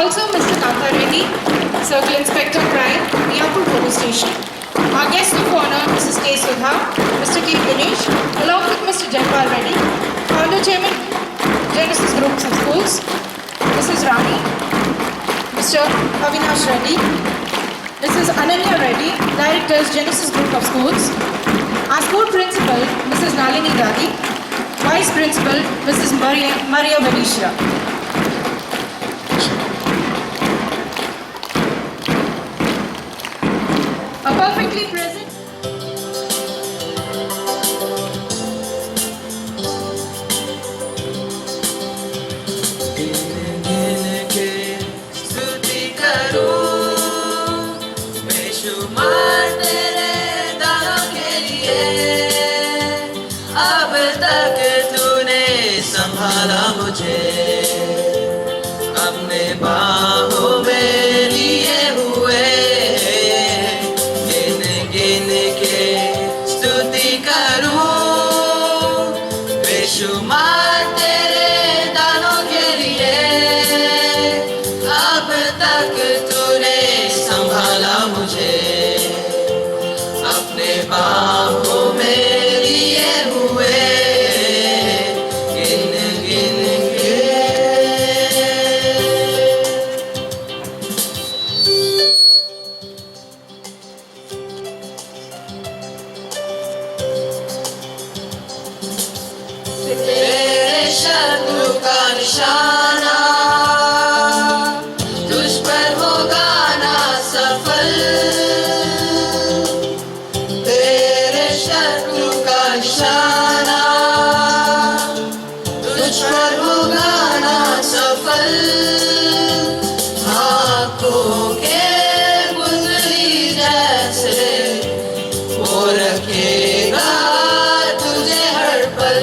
Also Mr. Kaka Reddy, Circle Inspector Crime, Miyapur Police Station. Our guest of honor, Mrs. K. Sudha, Mr. K. Dinesh, along with Mr. Jaipal Reddy, Founder Chairman, Genesis Groups of Schools, Mrs. Rani, Mr. Avinash Reddy, Mrs. Ananya Reddy, Directors, Genesis Group of Schools, our school principal, Mrs. Nalini Dadi, Vice Principal, Mrs. Maria Venetia. A perfectly present संभाला मुझे अपने बाहों में लिए हुए गिन गिन के स्तुति करूं बेशुमार तेरे दानों के लिए अब तक तूने संभाला मुझे अपने बाहों में लिए हुए निशाना तुझ पर होगा ना सफल तेरे शत्रु का निशाना तुझ पर होगा ना सफल आँखों के पुतली जैसे वो रखेगा तुझे हर पल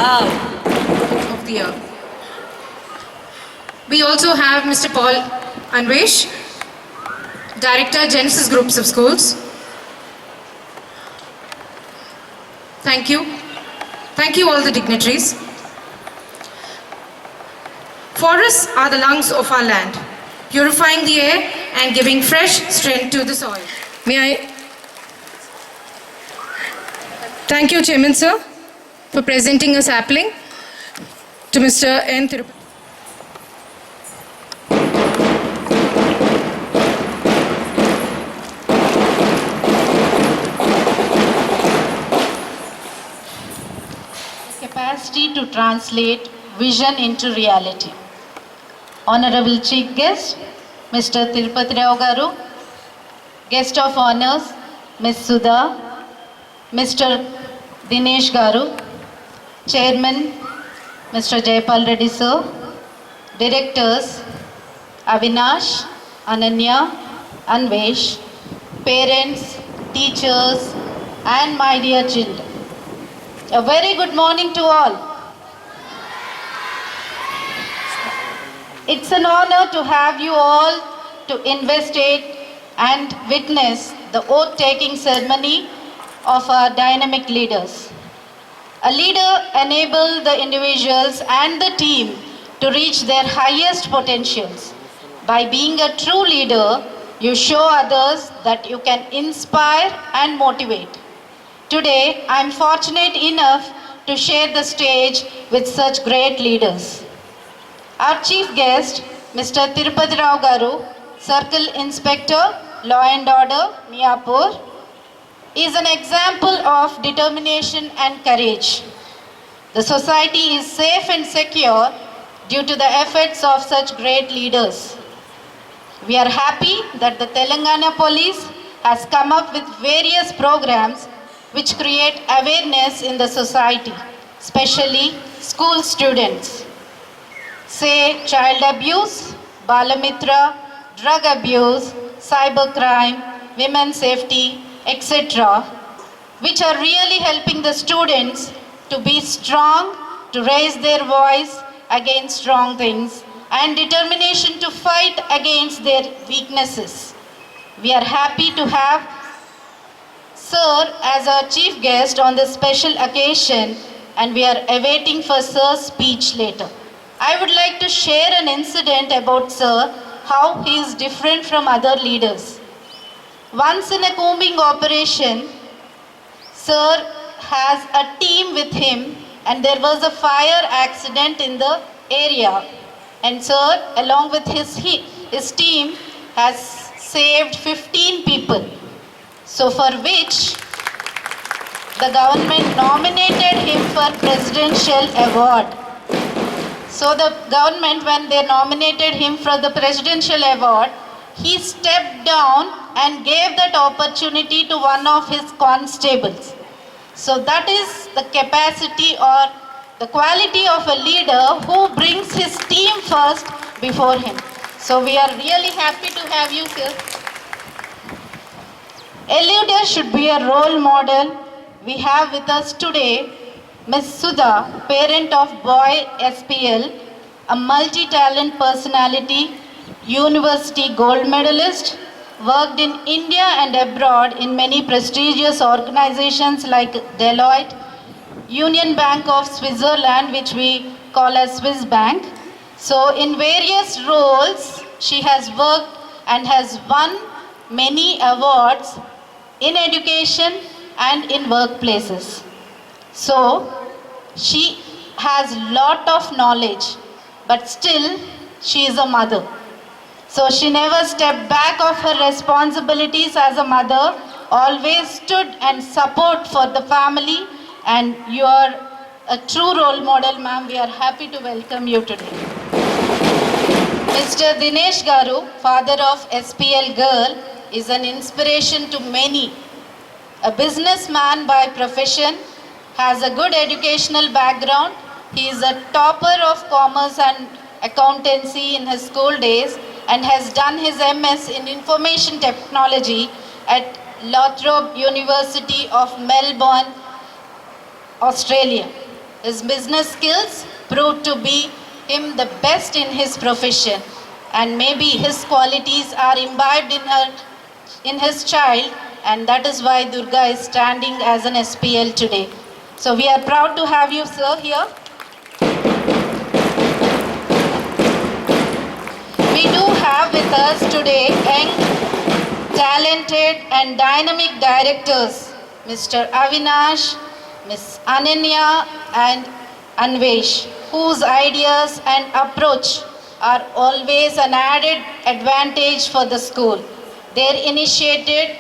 Of the year. We also have Mr. Paul Anvesh, Director, Genesis Groups of Schools. Thank you. Thank you all the dignitaries. Forests are the lungs of our land, purifying the air and giving fresh strength to the soil. May I thank you, Chairman Sir, for presenting a sapling to Mr. N. Tirupati. Capacity to translate vision into reality. Honorable Chief Guest, Mr. Tirupati Rao Garu, Guest of Honors, Ms. Sudha, Mr. Dinesh Garu, Chairman, Mr. Jayapal Reddy Sir, Directors, Avinash, Ananya, Anvesh, parents, teachers, and my dear children. A very good morning to all. It's an honor to have you all to investigate and witness the oath-taking ceremony of our dynamic leaders. A leader enables the individuals and the team to reach their highest potentials. By being a true leader, You show others that you can inspire and motivate. Today, I am fortunate enough to share the stage with such great leaders. Our chief guest, Mr. Tirupati Rao Garu, Circle Inspector, Law and Order, Miapur, is an example of determination and courage. The society is safe and secure due to the efforts of such great leaders. We are happy that the Telangana Police has come up with various programs which create awareness in the society, especially school students. Say child abuse, Balamitra, drug abuse, cybercrime, women's safety, etc., which are really helping the students to be strong, to raise their voice against wrong things, and determination to fight against their weaknesses. We are happy to have Sir as our chief guest on this special occasion, and we are awaiting for Sir's speech later. I would like to share an incident about Sir, how he is different from other leaders. Once in a combing operation, Sir has a team with him and there was a fire accident in the area. And Sir, along with his team, has saved 15 people. So for which the government nominated him for Presidential Award. So the government, when they nominated him for the Presidential Award, he stepped down and gave that opportunity to one of his constables. So that is the capacity or the quality of a leader who brings his team first before him. So we are really happy to have you here. A leader should be a role model. We have with us today Ms. Sudha, parent of boy SPL, a multi-talent personality, university gold medalist, worked in India and abroad in many prestigious organizations like Deloitte, Union Bank of Switzerland, which we call as Swiss Bank. So in various roles, she has worked and has won many awards in education and in workplaces. So she has lot of knowledge, but still she is a mother. So she never stepped back of her responsibilities as a mother, always stood and support for the family, and you are a true role model, ma'am. We are happy to welcome you today. Mr. Dinesh Garu, father of SPL girl, is an inspiration to many. A businessman by profession, has a good educational background. He is a topper of commerce and accountancy in his school days and has done his MS in information technology at Lothrop University of Melbourne, Australia. His business skills proved to be him the best in his profession, and maybe his qualities are imbibed in his child, and that is why Durga is standing as an SPL today. So we are proud to have you, sir, here. We do have with us today young, talented and dynamic directors, Mr. Avinash, Ms. Ananya and Anvesh, whose ideas and approach are always an added advantage for the school. They initiated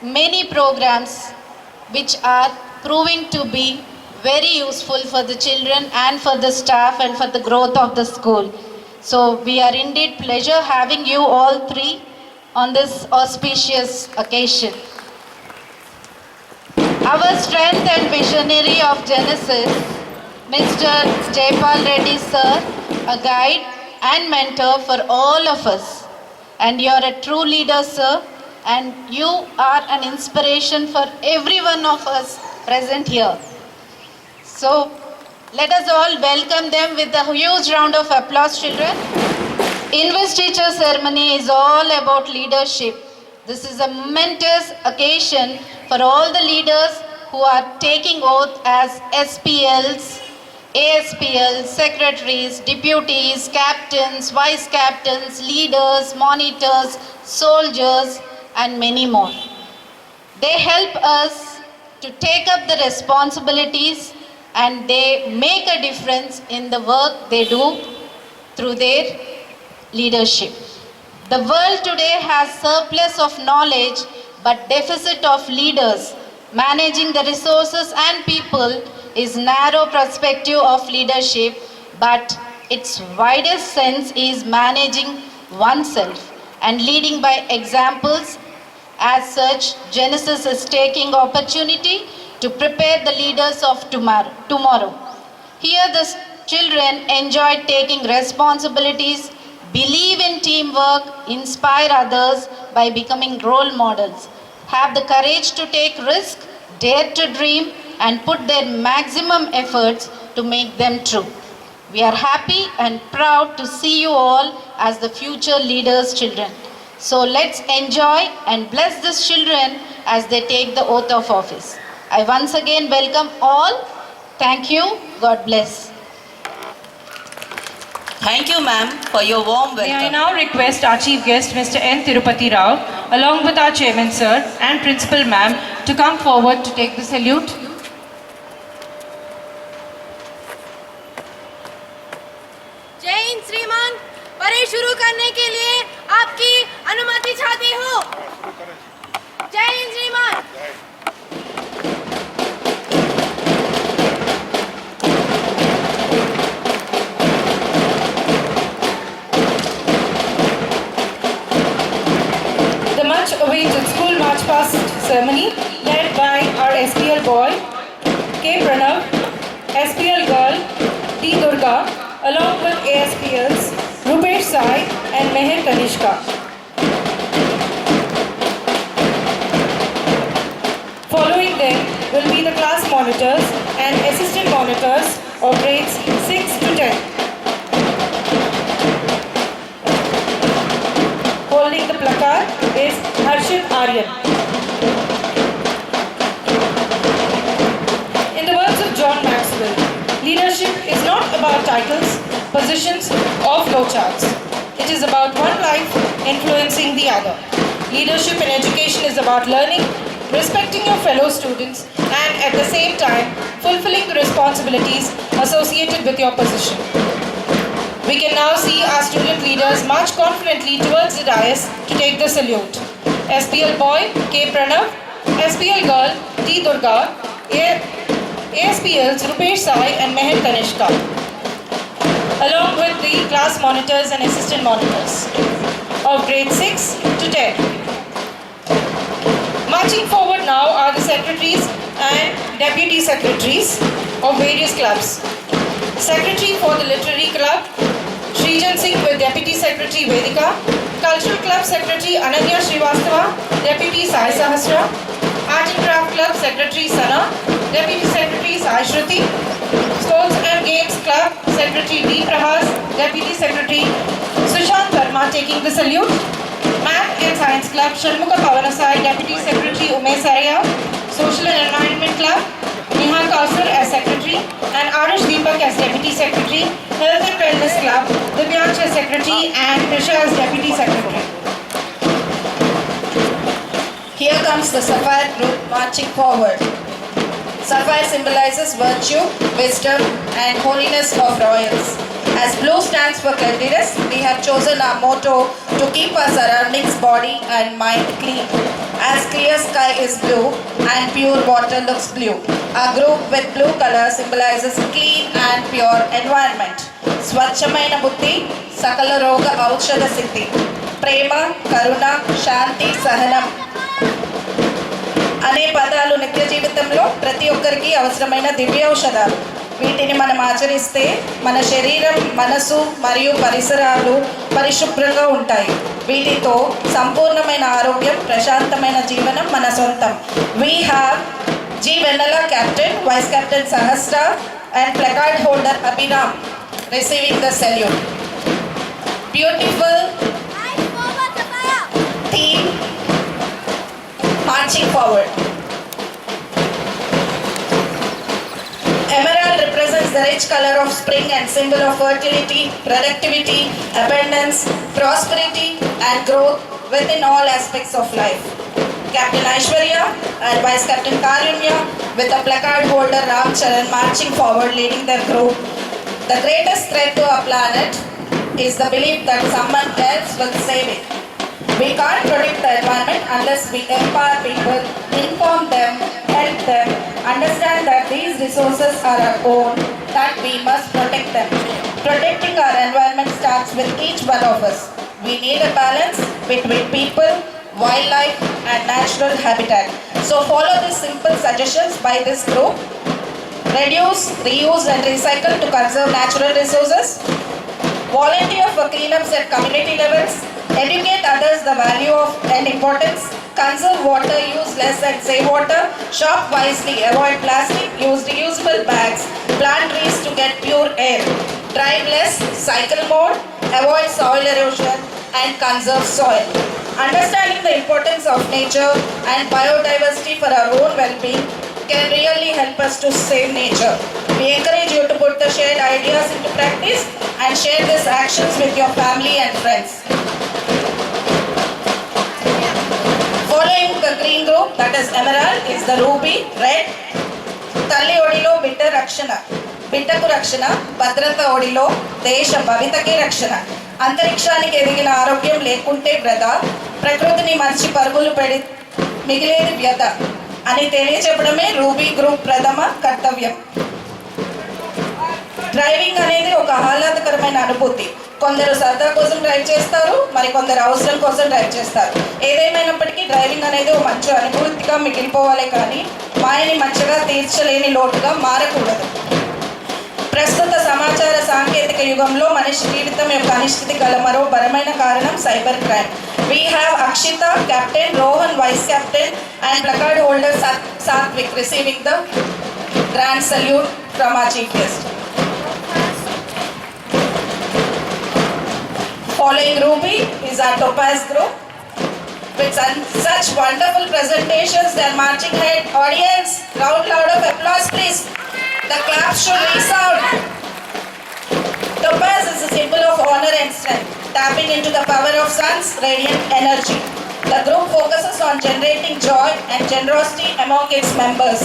many programs which are proving to be very useful for the children and for the staff and for the growth of the school. So we are indeed pleasure having you all three on this auspicious occasion. Our strength and visionary of Genesis, Mr. Jaipal Reddy sir, a guide and mentor for all of us. And you are a true leader, sir, and you are an inspiration for every one of us present here. So let us all welcome them with a huge round of applause, children. Investiture ceremony is all about leadership. This is a momentous occasion for all the leaders who are taking oath as SPLs ASPL, secretaries, deputies, captains, vice captains, leaders, monitors, soldiers, and many more. They help us to take up the responsibilities and they make a difference in the work they do through their leadership. The world today has surplus of knowledge but deficit of leaders. Managing the resources and people is narrow perspective of leadership, but its widest sense is managing oneself and leading by examples. As such, Genesis is taking opportunity to prepare the leaders of tomorrow. Here the children enjoy taking responsibilities, believe in teamwork, inspire others by becoming role models, have the courage to take risk, dare to dream, and put their maximum efforts to make them true. We are happy and proud to see you all as the future leaders' children. So let's enjoy and bless these children as they take the oath of office. I once again welcome all. Thank you. God bless. Thank you, ma'am, for your warm May I welcome. now request our chief guest, Mr. N. Tirupati Rao, along with our chairman, sir, and principal, ma'am, to come forward to take the salute. जय हिंद श्रीमान, parade शुरू करने के लिए आपकी अनुमति चाहती हूँ। जय हिंद श्रीमान। The much awaited school march past ceremony led by our SPL boy K. Pranav, SPL girl D. Durga, along with ASPLs Rupesh Sai and Meher Kanishka. Following them will be the class monitors and assistant monitors of grades 6 to 10. Holding the placard is Harshit Aryan. In the words of John Maxwell, leadership is not about titles, positions, or flowcharts. It is about one life influencing the other. Leadership in education is about learning, respecting your fellow students, and at the same time, fulfilling the responsibilities associated with your position. We can now see our student leaders march confidently towards the dais to take the salute. SPL boy K. Pranav, SPL girl D. Durga, ASPLs Rupesh Sai and Meher Kanishka, along with the class monitors and assistant monitors of grade 6 to 10. Marching forward now are the secretaries and deputy secretaries of various clubs. Secretary for the Literary Club, Srijan Singh with Deputy Secretary Vedika, Cultural Club Secretary Ananya Srivastava, Deputy Sai Sahasra, Art and Craft Club Secretary Sana, Deputy Secretary Sai Shruti, Sports and Games Club Secretary D. Prahas, Deputy Secretary Sushant Verma taking the salute, Math and Science Club Sharmuka Pavanasai, Deputy Secretary Umesh Arya, Social and Environment Club Neha Kausar as Secretary and Arish Deepak as Deputy Secretary, Health and Wellness Club Divyansh as Secretary and Trisha as Deputy Secretary. Here comes the Sapphire group marching forward. Sapphire symbolizes virtue, wisdom, and holiness of royals. As blue stands for cleanliness, we have chosen our motto to keep our surroundings, body, and mind clean. As clear sky is blue and pure water looks blue. Our group with blue color symbolizes clean and pure environment. Swachhamaina buddhi, sakala roga aushada siddhi. Prema, karuna, shanti, sahanam. అనే పదాలు నిత్య జీవితంలో ప్రతి ఒక్కరికి అవసరమైన దివ్య ఔషధాలు. వీటిని మనం ఆచరిస్తే మన శరీరం, మనసు మరియు పరిసరాలు పరిశుభ్రంగా ఉంటాయి. వీటితో సంపూర్ణమైన ఆరోగ్యం, ప్రశాంతమైన జీవనం మన సొంతం. We have G. Vennala, Captain, Vice Captain Sahasra, and placard holder Abhinam receiving the salute. Beautiful team marching forward. Emerald represents the rich color of spring and symbol of fertility, productivity, abundance, prosperity and growth within all aspects of life. Captain Aishwarya and Vice Captain Karunya with the placard holder Ram Charan marching forward leading their group. The greatest threat to our planet is the belief that someone else will save it. We can't protect the environment unless we empower people, inform them, help them, understand that these resources are our own, that we must protect them. Protecting our environment starts with each one of us. We need a balance between people, wildlife and natural habitat. So follow these simple suggestions by this group. Reduce, reuse and recycle to conserve natural resources. Volunteer for cleanups at community levels. Educate others the value of and importance. Conserve water, use less and save water. Shop wisely, avoid plastic, use reusable bags. Plant trees to get pure air. Drive less, cycle more, avoid soil erosion and conserve soil. Understanding the importance of nature and biodiversity for our own well-being can really help us to save nature. We encourage you to put the shared ideas into practice and share these actions with your family and friends. Following the green group, that is emerald, is the ruby, red. Talli odilo bitta rakshana. Bittaku rakshana, bhadrata odilo, desha bhavitaki rakshana. అంతరిక్షానికి ఎదిగిన ఆరోగ్యం లేకుంటే వ్రత, ప్రకృతిని మర్చి పరుగులు పెడి మిగిలేది వ్యత అని తెలియచెప్పడమే ruby group ప్రథమ కర్తవ్యం. డ్రైవింగ్ అనేది ఒక ఆహ్లాదకరమైన అనుభూతి. కొందరు సరదా కోసం డ్రైవ్ చేస్తారు, మరి కొందరు అవసరం కోసం డ్రైవ్ చేస్తారు. ఏదేమైనప్పటికీ డ్రైవింగ్ అనేది ఒక మంచి అనుభూతిగా మిగిలిపోవాలి, కానీ మాయని మంచిగా తీర్చలేని లోటుగా మారకూడదు. ప్రస్తుత సమాచార సాంకేతిక యుగంలో మనిషి జీవితం యొక్క అనిశ్చితి గల మరో బలమైన కారణం cyber crime. We have Akshita, Captain, Rohan, Vice Captain and placard holder Satvik receiving the grand salute from our Chief Guest. Following Ruby is our Topaz group. With such wonderful presentations, they are marching ahead. Audience, round loud of applause please. The claps should resound. Topaz is a symbol of honor and strength, tapping into the power of sun's radiant energy. The group focuses on generating joy and generosity among its members.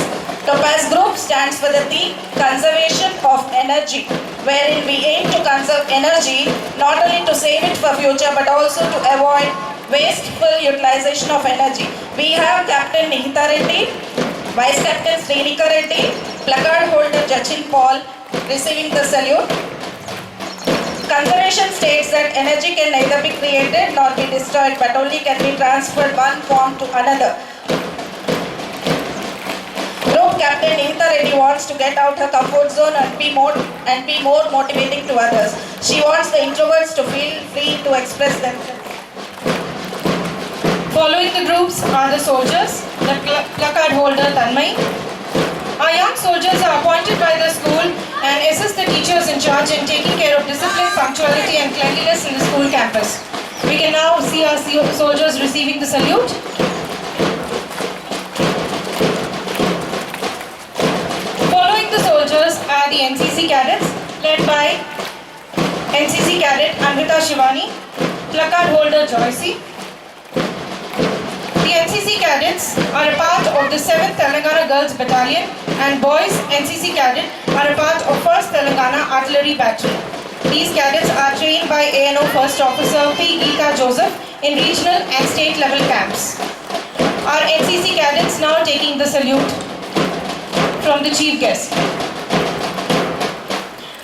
Topaz group stands for the theme conservation of energy, wherein we aim to conserve energy not only to save it for future but also to avoid wasteful utilization of energy. We have Captain Nihita Reddy, Vice Captain Srinika Reddy, placard holder Jachin Paul receiving the salute. Conservation states that energy can neither be created nor be destroyed but only can be transferred one form to another. Group Captain Nihita Reddy wants to get out her comfort zone and be more motivating to others. She wants the introverts to feel free to express themselves. Following the groups are the soldiers, the placard holder Tanmay. Our young soldiers are appointed by the school and assist the teachers in charge in taking care of discipline, punctuality and cleanliness in the school campus. We can now see our soldiers receiving the salute. Following the soldiers are the NCC cadets led by NCC cadet Anvita Shivani, placard holder Joycey. The NCC cadets are a part of the 7th Telangana Girls Battalion and boys NCC cadet are a part of 1st Telangana Artillery Battery. These cadets are trained by ANO First Officer P. Geeta Joseph in regional and state level camps. Our NCC cadets now taking the salute from the Chief Guest.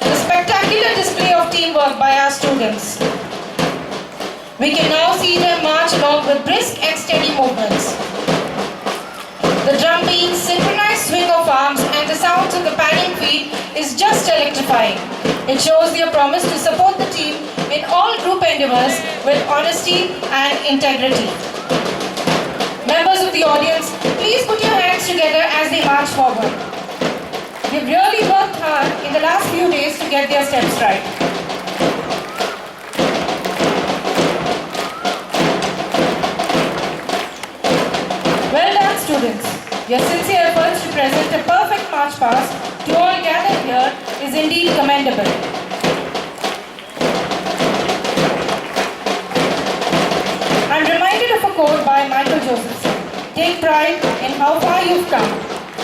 The spectacular display of teamwork by our students. We can now see them march along with brisk and steady movements. The drum beats, synchronized swing of arms and the sounds of the padding feet is just electrifying. It shows their promise to support the team in all group endeavors with honesty and integrity. Members of the audience, please put your hands together as they march forward. They've really worked hard in the last few days to get their steps right. Well done, students. Your sincere efforts to present a perfect march past to all gathered here is indeed commendable. I'm reminded of a quote by Michael Josephson. Take pride in how far you've come.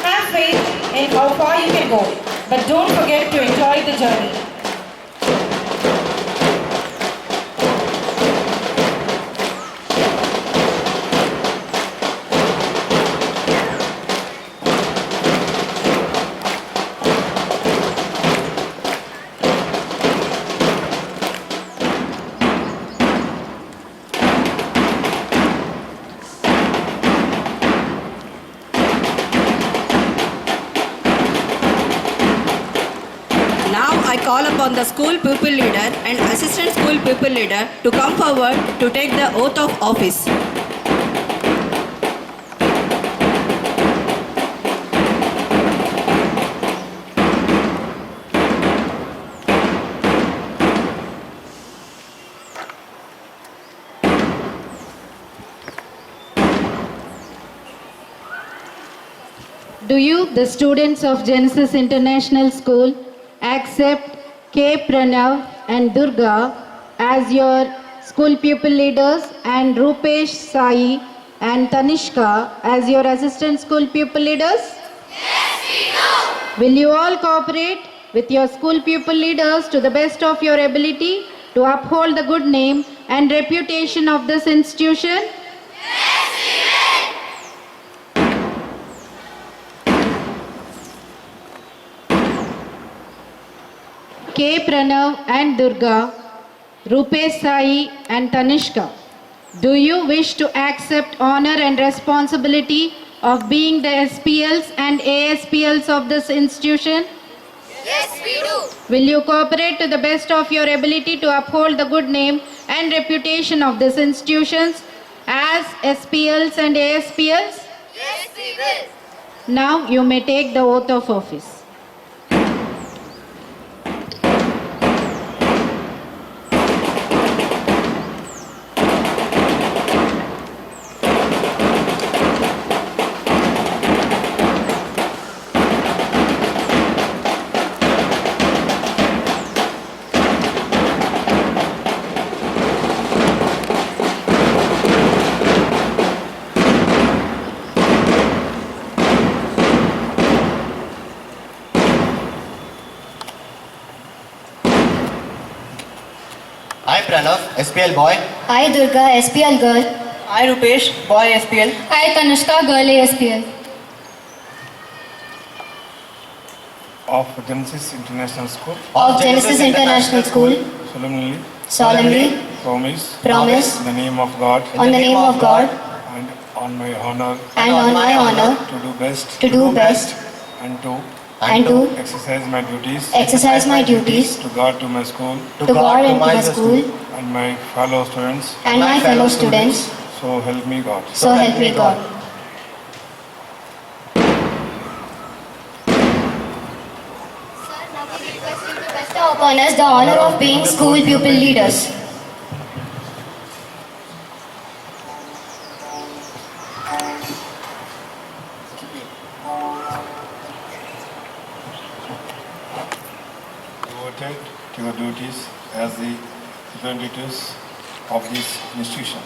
Have faith in how far you can go. But don't forget to enjoy the journey. Now I call upon the school pupil leader and assistant school pupil leader to come forward to take the oath of office. Do you, the students of Genesis International School, accept K. Pranav and Durga as your school pupil leaders and Rupesh, Sai and Tanishka as your assistant school pupil leaders? Yes, we do. Will you all cooperate with your school pupil leaders to the best of your ability to uphold the good name and reputation of this institution? K. Pranav and Durga, Rupesh, Sai and Tanishka, do you wish to accept honor and responsibility of being the SPLs and ASPLs of this institution? Yes, we do. Will you cooperate to the best of your ability to uphold the good name and reputation of these institutions as SPLs and ASPLs? Yes, we will. Now you may take the oath of office. I Pranav, SPL boy. I Durga, SPL girl. I Rupesh, boy SPL. I Tanishka, girl ASPL. Of Genesis International School, Of Genesis International School. solemnly Promise. promise in the name of God On the name of God. and on my honor And on my honor. to do best To do best. and to And to exercise my duties exercise my duties. to God, to my school To God and to my school. and my fellow students. And my fellow students. So help me God. So help me God. Sir, now we request you to bestow upon us the honor of being school pupil leaders. Devoted to your duties as the representatives of this institution.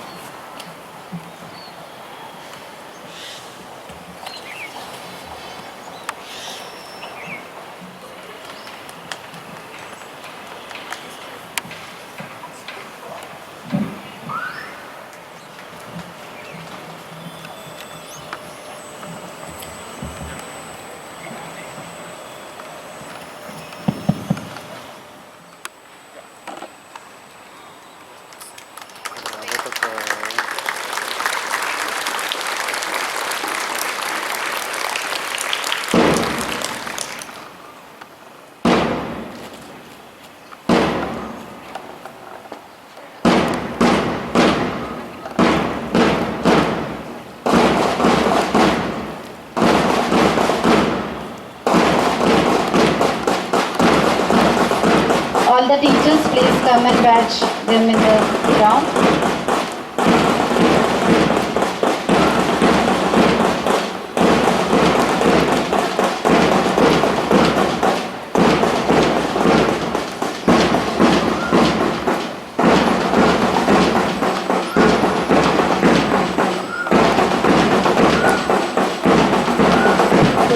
All the teachers, please come and batch them in the ground.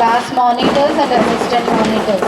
class monitors and assistant monitors.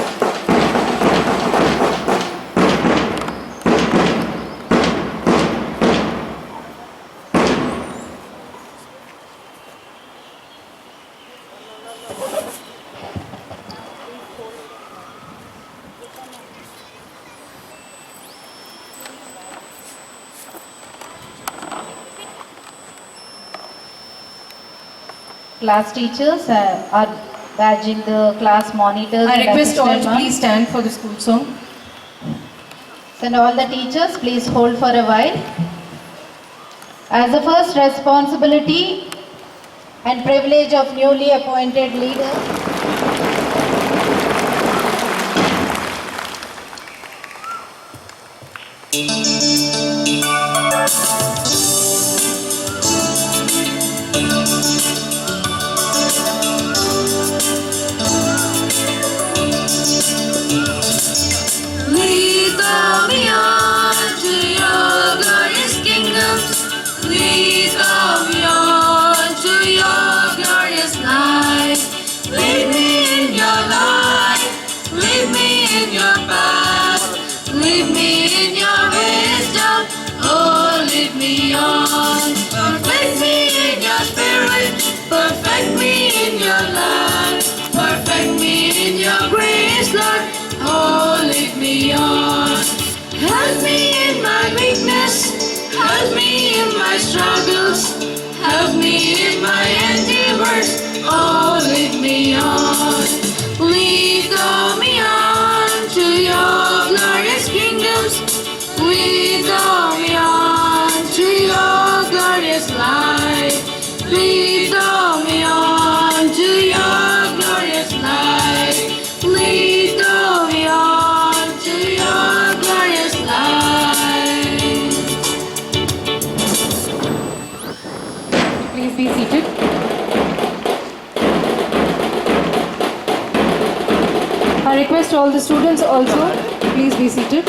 Class teachers are badging the class monitors. I and request all assistant to please stand for the school song. And all the teachers, please hold for a while. As the first responsibility and privilege of newly appointed leaders, Lead me on to your glorious kingdoms. Lead me on to your glorious light. Lead me in your light. Lead me in your path. Lead me in your wisdom. Oh, lead me on. Perfect me in your spirit. Perfect me in your light. Perfect me in your grace, Lord. Oh, lead me on. Help me in my weakness. Help me in my struggles. Help me in my endeavors. Oh, lead me on. Lead me on to your glorious kingdoms. Lead me on to your glorious light. Lead me on to your glorious light. Lead me on to your glorious light. Please be seated. I request all the students also, please be seated.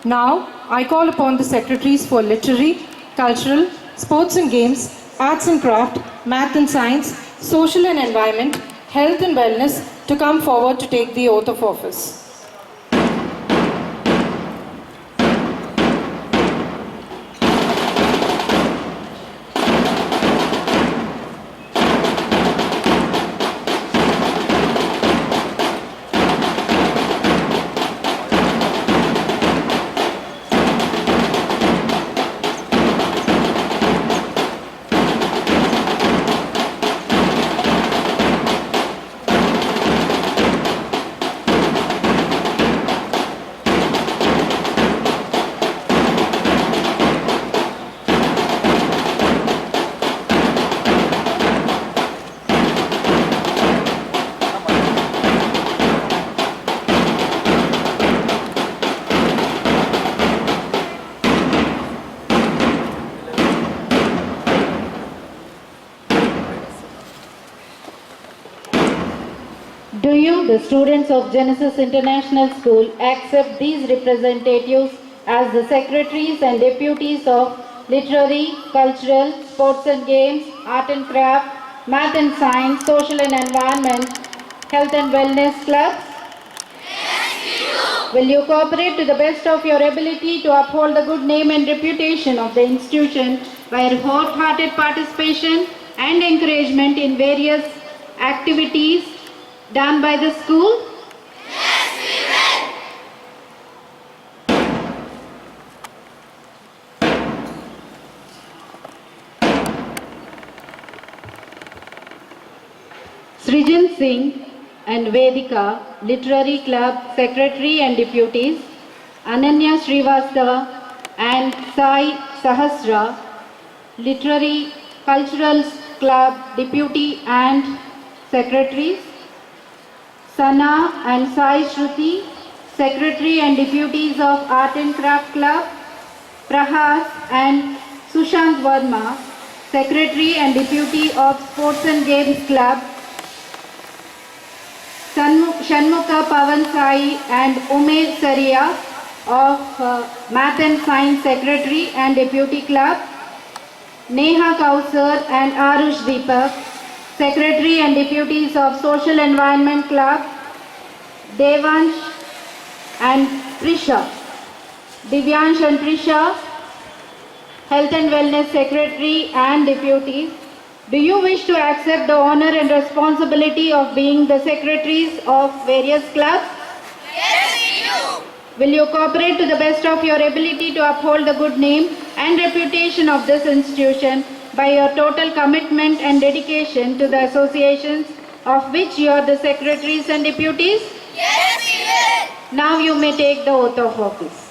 Now, I call upon the secretaries for literary, cultural, sports and games, arts and craft, math and science, social and environment, health and wellness to come forward to take the oath of office. do you, the students of Genesis International School, accept these representatives as the secretaries and deputies of literary, cultural, sports and games, art and craft, math and science, social and environment, health and wellness clubs? Will you cooperate to the best of your ability to uphold the good name and reputation of the institution by your wholehearted participation and encouragement in various activities done by the school? Srijan Singh and Vedika, Literary Club Secretary and Deputies, Ananya Srivastava and Sai Sahasra, Literary Cultural Club Deputy and Secretaries, Sana and Sai Shruti, Secretary and Deputies of Art and Craft Club, Prahas and Sushant Verma, Secretary and Deputy of Sports and Games Club, Shanmukha Pavan Sai and Umesh Saria of Math and Science Secretary and Deputy Clerk, Neha Kausar and Arush Deepak, Secretary and Deputies of Social Environment Clerk, Devansh and Prisha, Divyansh and Prisha, Health and Wellness Secretary and Deputies. Do you wish to accept the honor and responsibility of being the secretaries of various clubs? Yes, we do. Will you cooperate to the best of your ability to uphold the good name and reputation of this institution by your total commitment and dedication to the associations of which you are the secretaries and deputies? Yes, we will. Now you may take the oath of office.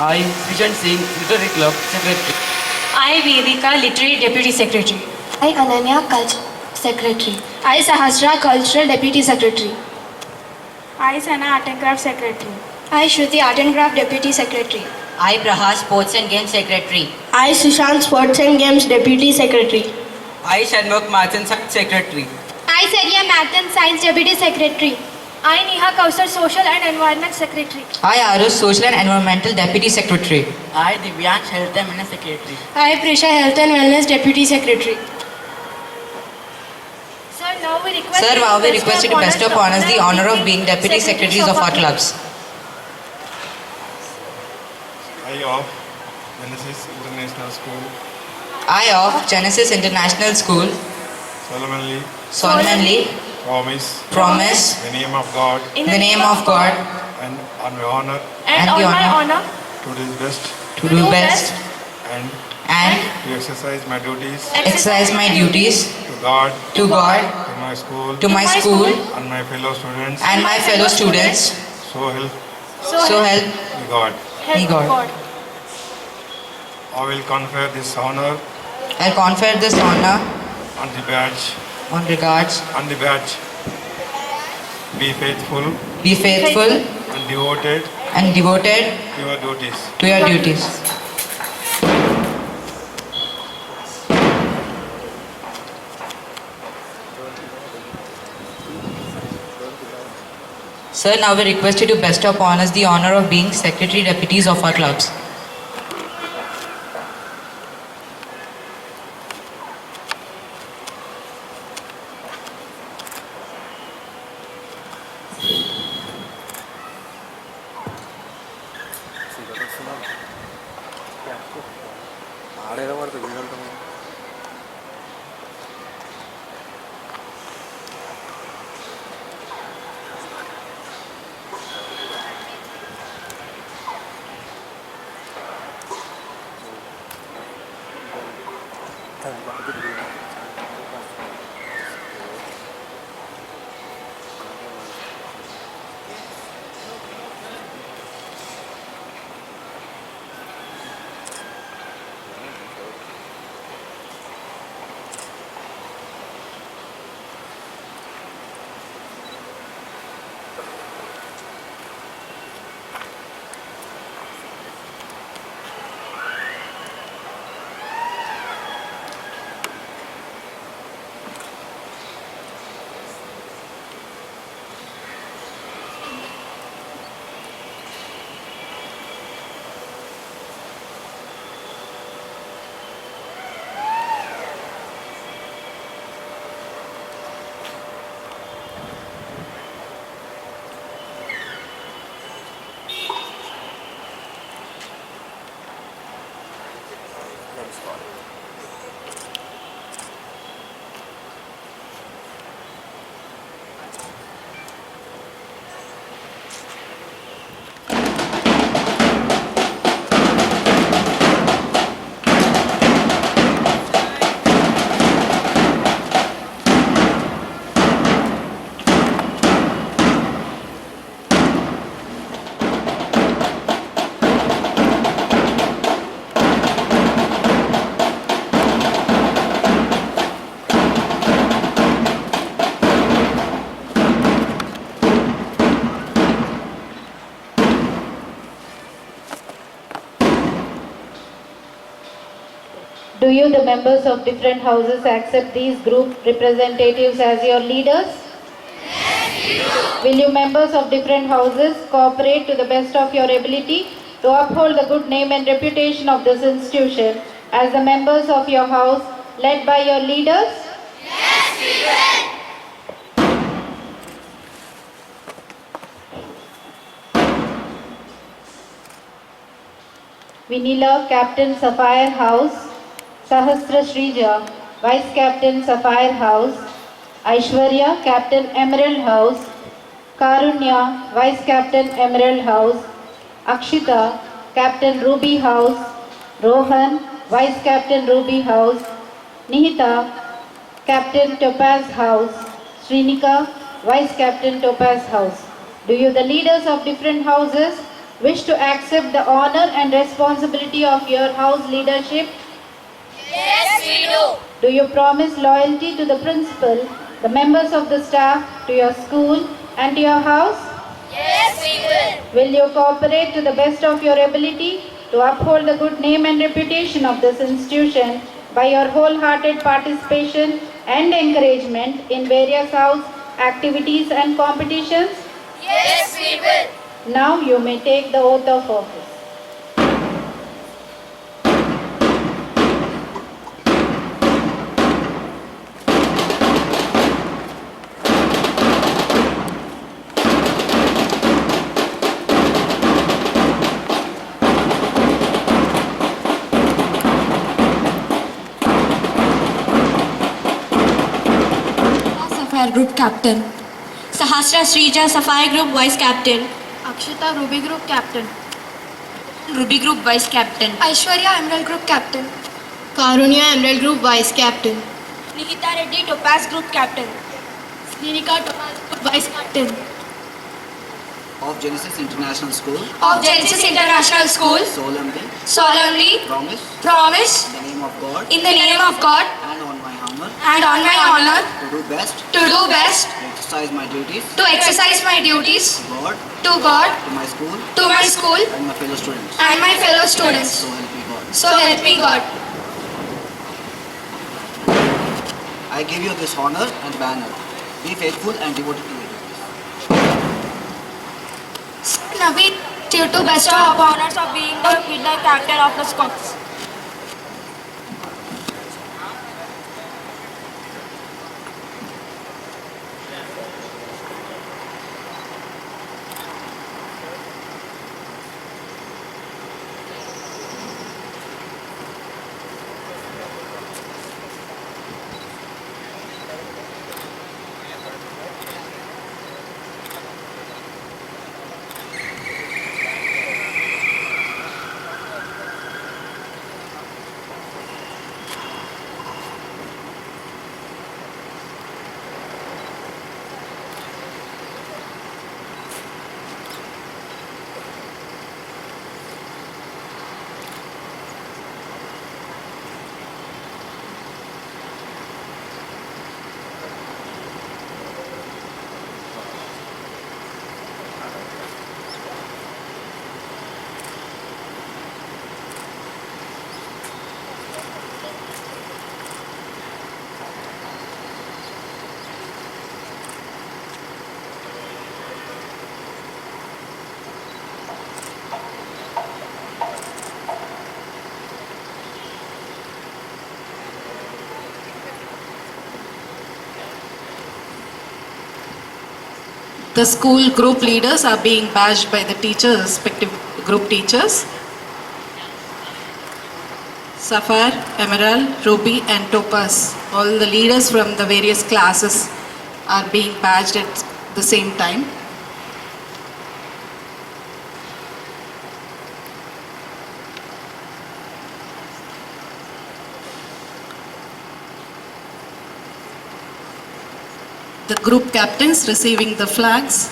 I, Vision Singh, Literary Club Secretary. I, Vedika, Literary Deputy Secretary. I, Ananya, Culture Secretary. I, Sahasra, Cultural Deputy Secretary. I, Sana, Art and Craft Secretary. I, Shruti, Art and Craft Deputy Secretary. I, Praha, Sports and Games Secretary. I, Sushant, Sports and Games Deputy Secretary. I, Shanmukh, Math and Science Secretary. I, Saria, Math and Science Deputy Secretary. I, Neha Kausar, Social and Environment Secretary. I, Arush, Social and Environmental Deputy Secretary. I, Divyansh, Health and Wellness Secretary. I, Prisha, Health and Wellness Deputy Secretary. Sir, now we request you to best of honors the honor of being Deputy Secretaries of our clubs. I of Genesis International School I, of Genesis International School, solemnly promise, in the name of God in the name of God, and on my honor and and on the my honor honor to do best to do best and and to exercise my duties exercise my duties to God, to God, to my school, to my school, and my fellow students. and my fellow students. So help So help me God. me God. I will confer this honor I confer this honor on the badge. on regards. On the badge. Be faithful Be faithful and devoted and devoted to your duties. to your duties. Sir, now we request you to best of honors the honor of being Secretary Deputies of our clubs. Do you, the members of different houses, accept these group representatives as your leaders? Will you, members of different houses, cooperate to the best of your ability to uphold the good name and reputation of this institution as the members of your house led by your leaders? Vinila, Captain Sapphire House. Sahasra Shrija, Vice Captain Sapphire House. Aishwarya, Captain Emerald House. Karunya, Vice Captain Emerald House. Akshita, Captain Ruby House. Rohan, Vice Captain Ruby House. Nihita, Captain Topaz House. Srinika, Vice Captain Topaz House. Do you, the leaders of different houses, wish to accept the honor and responsibility of your house leadership? Yes, we do. Do you promise loyalty to the principal, the members of the staff, to your school and to your house? Yes, we will. Will you cooperate to the best of your ability to uphold the good name and reputation of this institution by your wholehearted participation and encouragement in various house activities and competitions? Yes, we will. Now you may take the oath of office. Sapphire Group Captain. Sahasra Srija, Sapphire Group Vice Captain. Akshita, Ruby Group Captain. Ruby Group Vice Captain. Aishwarya, Emerald Group Captain. Karunya, Emerald Group Vice Captain. Nikita Reddy, Topaz Group Captain. Srinika, Topaz Group Vice Captain. of Genesis International School Of Genesis International School. solemnly Solemnly. promise Promise. in the name of God In the name of God. and on my honor And on my honor. to do best To do best. to exercise my duties To exercise my duties. to God, To God. to my school To my school. and my fellow students. And my fellow students. So help me God. So help me God. I give you this honor and banner. Be faithful and devoted to it. Naveed, due to bestow upon us of being the midnight captain of the Scots. The school group leaders are being badged by the teachers, respective group teachers. Sapphire, Emerald, Ruby and Topaz, all the leaders from the various classes are being badged at the same time. The group captains receiving the flags.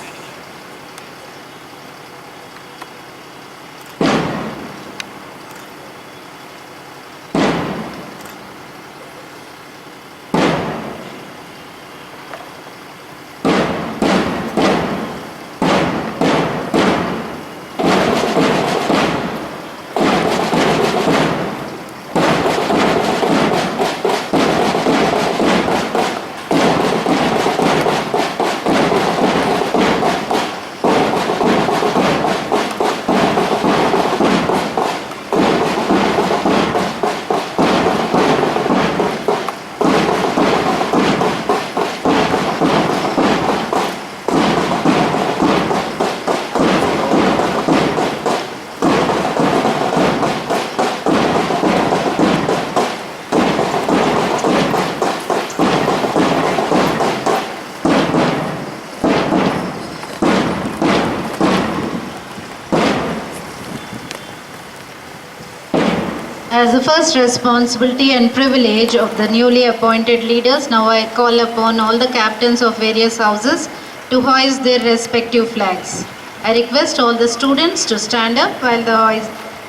As the first responsibility and privilege of the newly appointed leaders, now I call upon all the captains of various houses to hoist their respective flags. I request all the students to stand up while the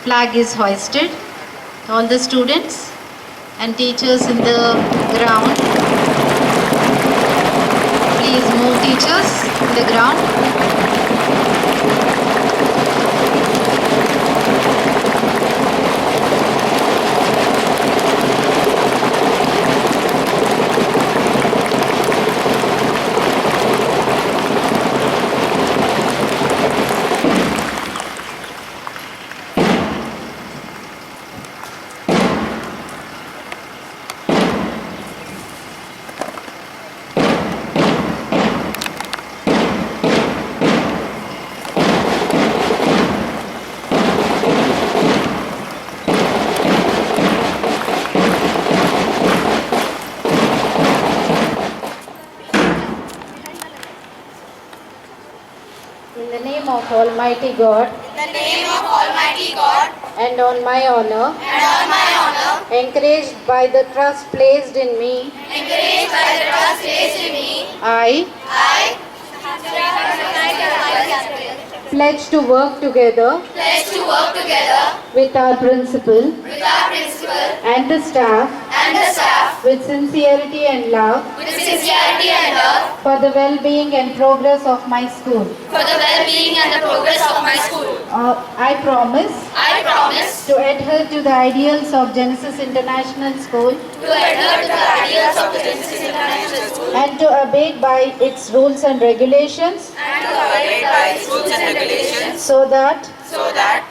flag is hoisted. All the students and teachers in the ground. Please move, teachers, in the ground. In the name of Almighty God. In the name of Almighty God. And on my honor. And on my honor. Encouraged by the trust placed in me. Encouraged by the trust placed in me. I pledge to work together. Pledge to work together. With our principal. With our principal. And the staff. And the staff. With sincerity and love. With sincerity and love. For the well-being and progress of my school. For the well-being and the progress of my school. I promise. I promise. To adhere to the ideals of Genesis International School. To adhere to the ideals of the Genesis International School. And to abide by its rules and regulations. And to abide by its rules and regulations. So that.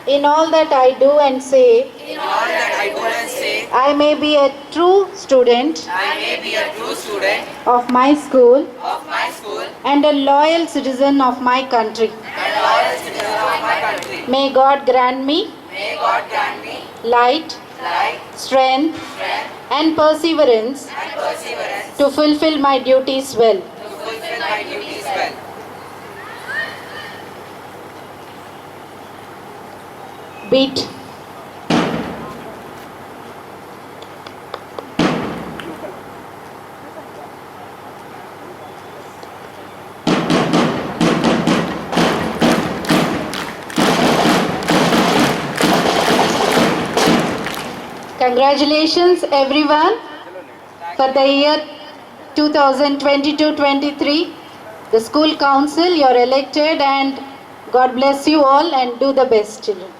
In all that I do and say. In all that I do and say. I may be a true student. I may be a true student. Of my school. Of my school. And a loyal citizen of my country. And loyal citizen of my country. May God grant me. May God grant me. Light. Strength. And perseverance. To fulfill my duties well. To fulfill my duties well. Beat. Congratulations everyone for the year 2022-23. The school council, you're elected, and God bless you all and do the best, children.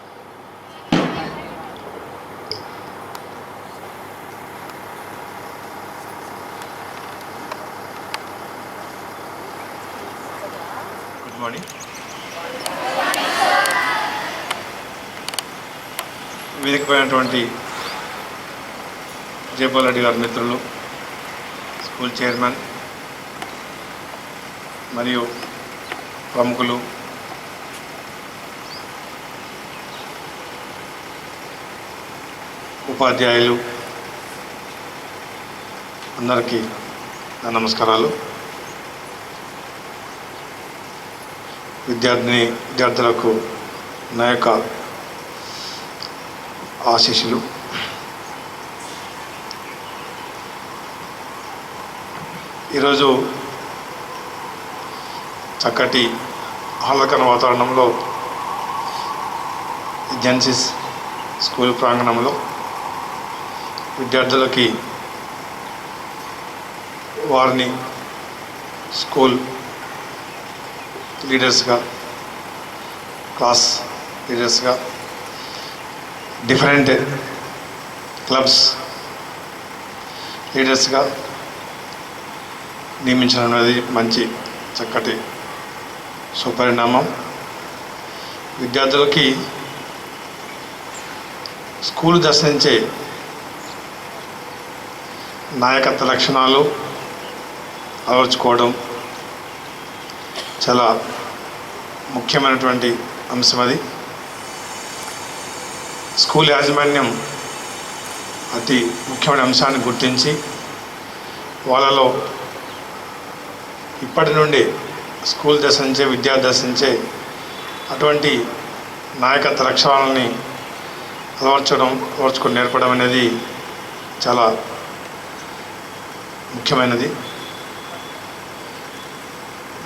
Good morning. వేదికపైనటువంటి జయపాల్ రెడ్డి గారి మిత్రులు, school chairman మరియు ప్రముఖులు, ఉపాధ్యాయులు అందరికీ నా నమస్కారాలు. విద్యార్థులకు నా యొక్క ఆశీస్సులు. ఈరోజు చక్కటి ఆహ్లాదకర వాతావరణంలో జెన్సిస్ స్కూల్ ప్రాంగణంలో విద్యార్థులకి వారిని స్కూల్ లీడర్స్గా, క్లాస్ లీడర్స్గా, డిఫరెంట్ క్లబ్స్ లీడర్స్గా నియమించడం అనేది మంచి చక్కటి సుపరిణామం. విద్యార్థులకి స్కూల్ దశ నుంచే నాయకత్వ లక్షణాలు అలవర్చుకోవడం చాలా ముఖ్యమైనటువంటి అంశం. అది స్కూల్ యాజమాన్యం అతి ముఖ్యమైన అంశాన్ని గుర్తించి వాళ్ళలో ఇప్పటి నుండి స్కూల్ దశ నుంచే, విద్యార్థి దశ నుంచే అటువంటి నాయకత్వ లక్షణాలని అలవర్చుకొని నేర్పడం అనేది చాలా ముఖ్యమైనది.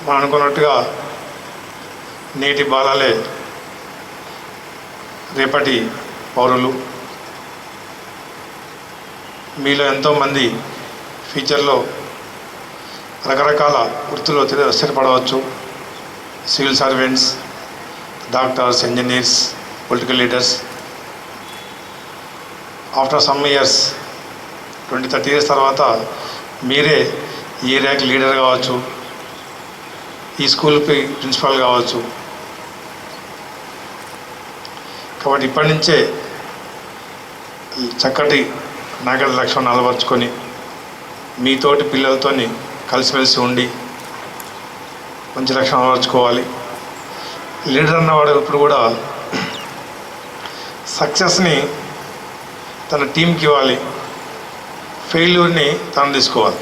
మనం అనుకున్నట్టుగా నేటి బాలలే రేపటి పౌరులు. మీలో ఎంతోమంది ఫ్యూచర్లో రకరకాల వృత్తుల్లో స్థిరపడవచ్చు. Civil servants, doctors, engineers, political leaders. After some years 20-30 years తర్వాత మీరే ఈ ఏరియాకి లీడర్ కావచ్చు, ఈ స్కూల్కి ప్రిన్సిపాల్ కావచ్చు. కాబట్టి ఇప్పటి నుంచే చక్కటి నాగరిక లక్షణాలు అలవర్చుకొని మీతోటి పిల్లలతోని కలిసిమెలిసి ఉండి మంచి లక్షణం అలవర్చుకోవాలి. లీడర్ అన్నవాడు ఇప్పుడు కూడా సక్సెస్ని తన టీంకి ఇవ్వాలి, ఫెయిల్యూర్ని తను తీసుకోవాలి.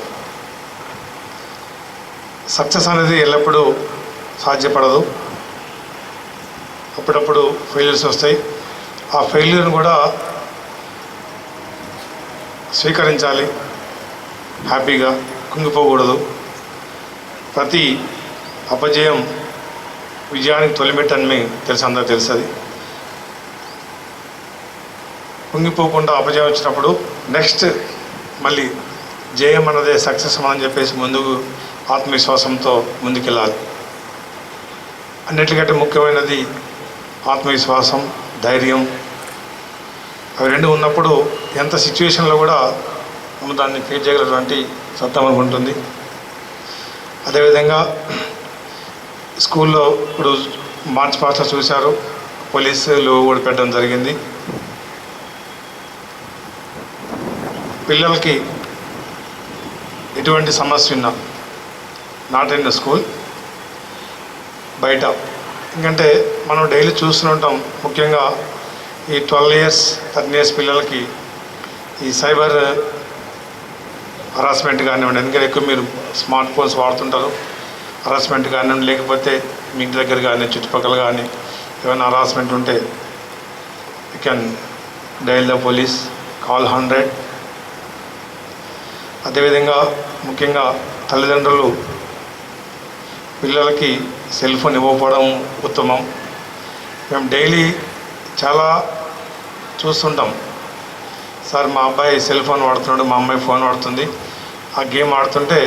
సక్సెస్ అనేది ఎల్లప్పుడూ సాధ్యపడదు. అప్పుడప్పుడు ఫెయిల్యూర్స్ వస్తాయి. ఆ ఫెయిల్యూర్ని కూడా స్వీకరించాలి, హ్యాపీగా కుంగిపోకూడదు. ప్రతి అపజయం విజయానికి తొలిమెట్టని మీకు తెలుసు, అందరూ తెలుస్తుంది. కుంగిపోకుండా అపజయం వచ్చినప్పుడు నెక్స్ట్ మళ్ళీ జయం అన్నదే సక్సెస్ అని చెప్పేసి ముందుకు ఆత్మవిశ్వాసంతో ముందుకెళ్ళాలి. అన్నిటికంటే ముఖ్యమైనది ఆత్మవిశ్వాసం, ధైర్యం. అవి రెండు ఉన్నప్పుడు ఎంత సిచ్యువేషన్లో కూడా మనం దాన్ని ఫేస్ చేయగలిగినటువంటి సత్తా మనకు ఉంటుంది. అదేవిధంగా స్కూల్లో ఇప్పుడు మార్చ్ పాస్ట్లో చూశారు, పోలీసులు కూడా పెట్టడం జరిగింది. పిల్లలకి ఎటువంటి సమస్య ఉన్నా నాట్ ఇన్ ద స్కూల్, బయట. ఎందుకంటే మనం డైలీ చూస్తుంటాం, ముఖ్యంగా ఈ 12 years 13 years పిల్లలకి ఈ సైబర్ హరాస్మెంట్ కానివ్వండి, ఎందుకంటే ఎక్కువ మీరు స్మార్ట్ ఫోన్స్ వాడుతుంటారు. హరాస్మెంట్ కానివ్వండి, లేకపోతే మీ ఇంటి దగ్గర కానీ చుట్టుపక్కల కానీ ఏమైనా హరాస్మెంట్ ఉంటే you can dial the police, call 100. అదేవిధంగా ముఖ్యంగా తల్లిదండ్రులు పిల్లలకి సెల్ ఫోన్ ఇవ్వకపోవడం ఉత్తమం. మేము డైలీ చాలా చూస్తుంటాం, సార్ మా అబ్బాయి సెల్ ఫోన్ వాడుతున్నాడు, మా అమ్మాయి ఫోన్ వాడుతుంది, ఆ గేమ్ ఆడుతుంటే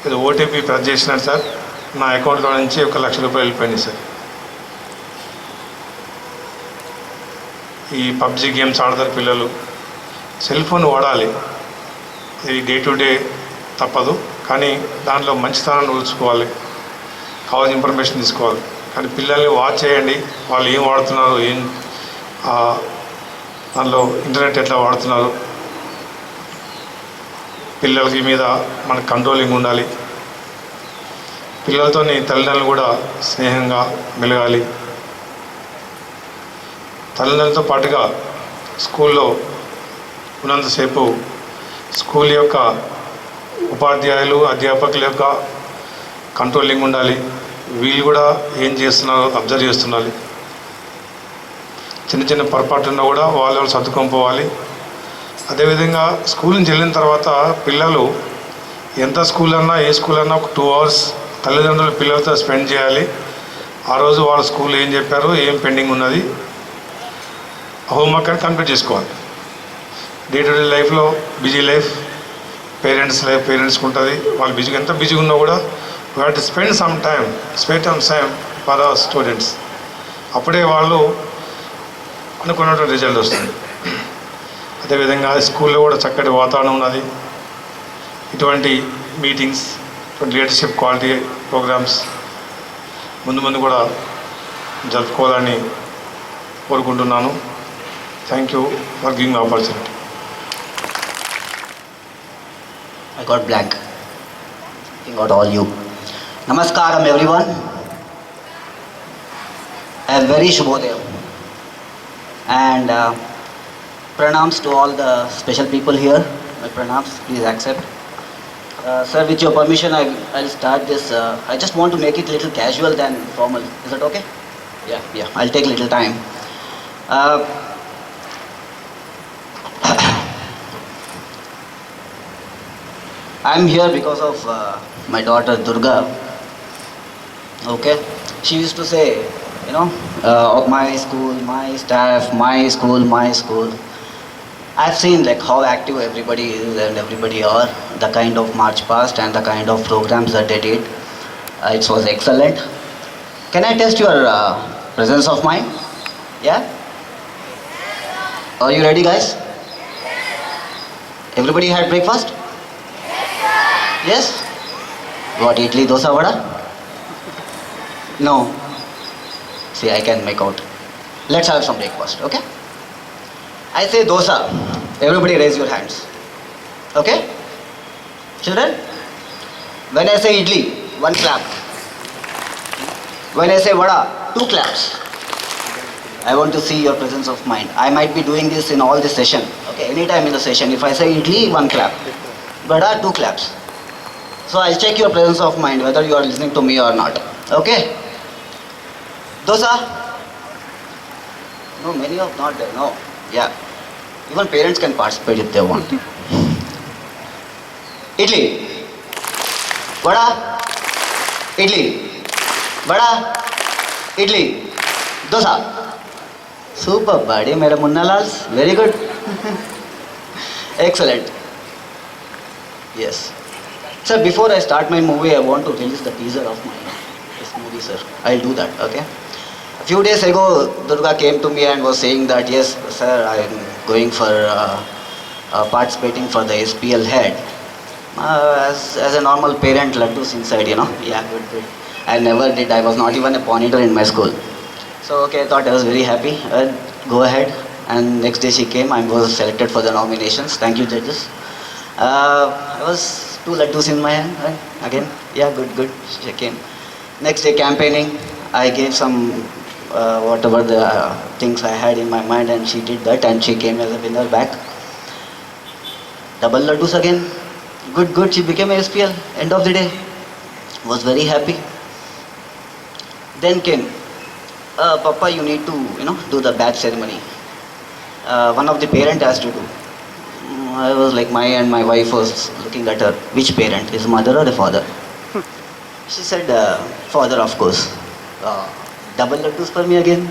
ఇది ఓటీపీ ప్రెస్ చేసినాడు సార్, నా అకౌంట్లో నుంచి 1 లక్ష రూపాయలు వెళ్ళిపోయింది సార్. ఈ పబ్జి గేమ్స్ ఆడతారు పిల్లలు. సెల్ ఫోన్ వాడాలి, ఇది డే టు డే తప్పదు, కానీ దాంట్లో మంచితనాన్ని ఊర్చుకోవాలి, కావాల్సిన ఇన్ఫర్మేషన్ తీసుకోవాలి. కానీ పిల్లల్ని వాచ్ చేయండి, వాళ్ళు ఏం వాడుతున్నారు, దానిలో ఇంటర్నెట్ ఎట్లా వాడుతున్నారు. పిల్లలకి మీద మనకు కంట్రోలింగ్ ఉండాలి. పిల్లలతో తల్లిదండ్రులు కూడా స్నేహంగా మెలగాలి. తల్లిదండ్రులతో పాటుగా స్కూల్లో ఉన్నంతసేపు స్కూల్ యొక్క ఉపాధ్యాయులు, అధ్యాపకుల యొక్క కంట్రోలింగ్ ఉండాలి. వీళ్ళు కూడా ఏం చేస్తున్నారో అబ్జర్వ్ చేస్తున్నారు. చిన్న చిన్న పొరపాటున్నా కూడా వాళ్ళు సర్దుకొని పోవాలి. అదేవిధంగా స్కూల్ నుంచి వెళ్ళిన తర్వాత పిల్లలు ఎంత స్కూల్ అన్నా, ఏ స్కూల్ అన్నా ఒక 2 hours తల్లిదండ్రులు పిల్లలతో స్పెండ్ చేయాలి. ఆ రోజు వాళ్ళ స్కూల్ ఏం చెప్పారు, ఏం పెండింగ్ ఉన్నది, హోంవర్క్ అని కంప్లీట్ చేసుకోవాలి. డే టు డే లైఫ్లో బిజీ లైఫ్, పేరెంట్స్ లైఫ్ పేరెంట్స్కి ఉంటుంది. వాళ్ళు బిజీగా ఎంత బిజీగా ఉన్నా కూడా we have to spend some time for our students. అప్పుడే వాళ్ళు అనుకున్నటువంటి రిజల్ట్ వస్తుంది. అదేవిధంగా స్కూల్లో కూడా చక్కటి వాతావరణం ఉన్నది. ఇటువంటి మీటింగ్స్, ఇటువంటి లీడర్షిప్ క్వాలిటీ ప్రోగ్రామ్స్ ముందు కూడా జరుపుకోవాలని కోరుకుంటున్నాను. Thank you for giving opportunity. I got blank. I got all you. Namaskaram everyone. A very Shubhodaya. And pranams to all the special people here. My pranams, please accept. Sir, with your permission, I'll start this. I just want to make it a little casual than formal. Is that okay? Yeah. I'll take a little time. I'm here because of my daughter Durga. Okay, she used to say, my school, my staff, my school, my school. I've seen like how active everybody is and everybody are, the kind of march past and the kind of programs that they did. It was excellent. Can I test your presence of mind? Yeah? Are you ready, guys? Everybody had breakfast? Yes? What, idli, dosa, vada? No. See, I can make out. Let's have some breakfast, okay? I say dosa. Everybody raise your hands. Okay? Children? When I say idli, 1 clap. When I say vada, 2 claps. I want to see your presence of mind. I might be doing this in all this session. Okay, anytime in the session. If I say idli, 1 clap. Vada, 2 claps. So I'll check your presence of mind, whether you are listening to me or not. Okay? Dosa? No, many of not there. No. Yeah. Even parents can participate if they want. Idli. Vada. Idli. Vada. Idli. Dosa. Super, buddy. Mera Munna Lals. Very good. Excellent. Yes. Sir, before I start my movie, I want to release the teaser of this movie, sir. I'll do that, okay? A few days ago, Durga came to me and was saying that, yes, sir, I'm going for participating for the SPL head. As a normal parent, Laddu's inside, Yeah, good. I never did. I was not even a monitor in my school. So, okay, I thought I was very happy. Go ahead. And next day she came. I was selected for the nominations. Thank you, judges. I was 2 laddus in my hand. Again, yeah, good. She came. Next day campaigning. I gave some whatever the things I had in my mind, and she did that, and she came as a winner back. Double laddus again. Good. She became a SPL. End of the day. Was very happy. Then came, Papa, you need to, do the badge ceremony. One of the parent has to do. I was like, my wife was looking at her. Which parent? His mother or the father? She said, father, of course. Double laddus for me again.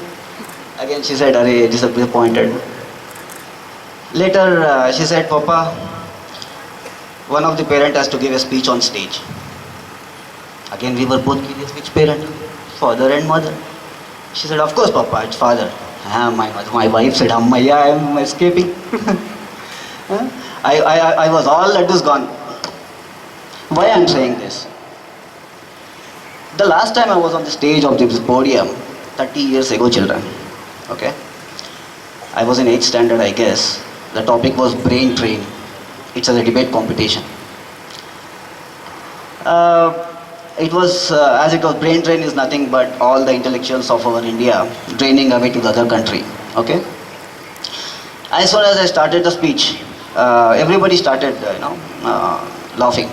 Again she said, arey, disappointed. Later she said, Papa, one of the parent has to give a speech on stage. Again we were both curious, which parent? Father and mother. She said, of course, Papa, it's father. My wife said, Ammaya, I am escaping. I was all laddus gone. Why I am saying this? The last time I was on the stage of this podium, 30 years ago, children, okay? I was in 8th standard, I guess. The topic was brain drain. It's a debate competition. It was, as it was, brain drain is nothing but all the intellectuals of our India draining away to the other country, okay? As soon as I started the speech, everybody started, laughing.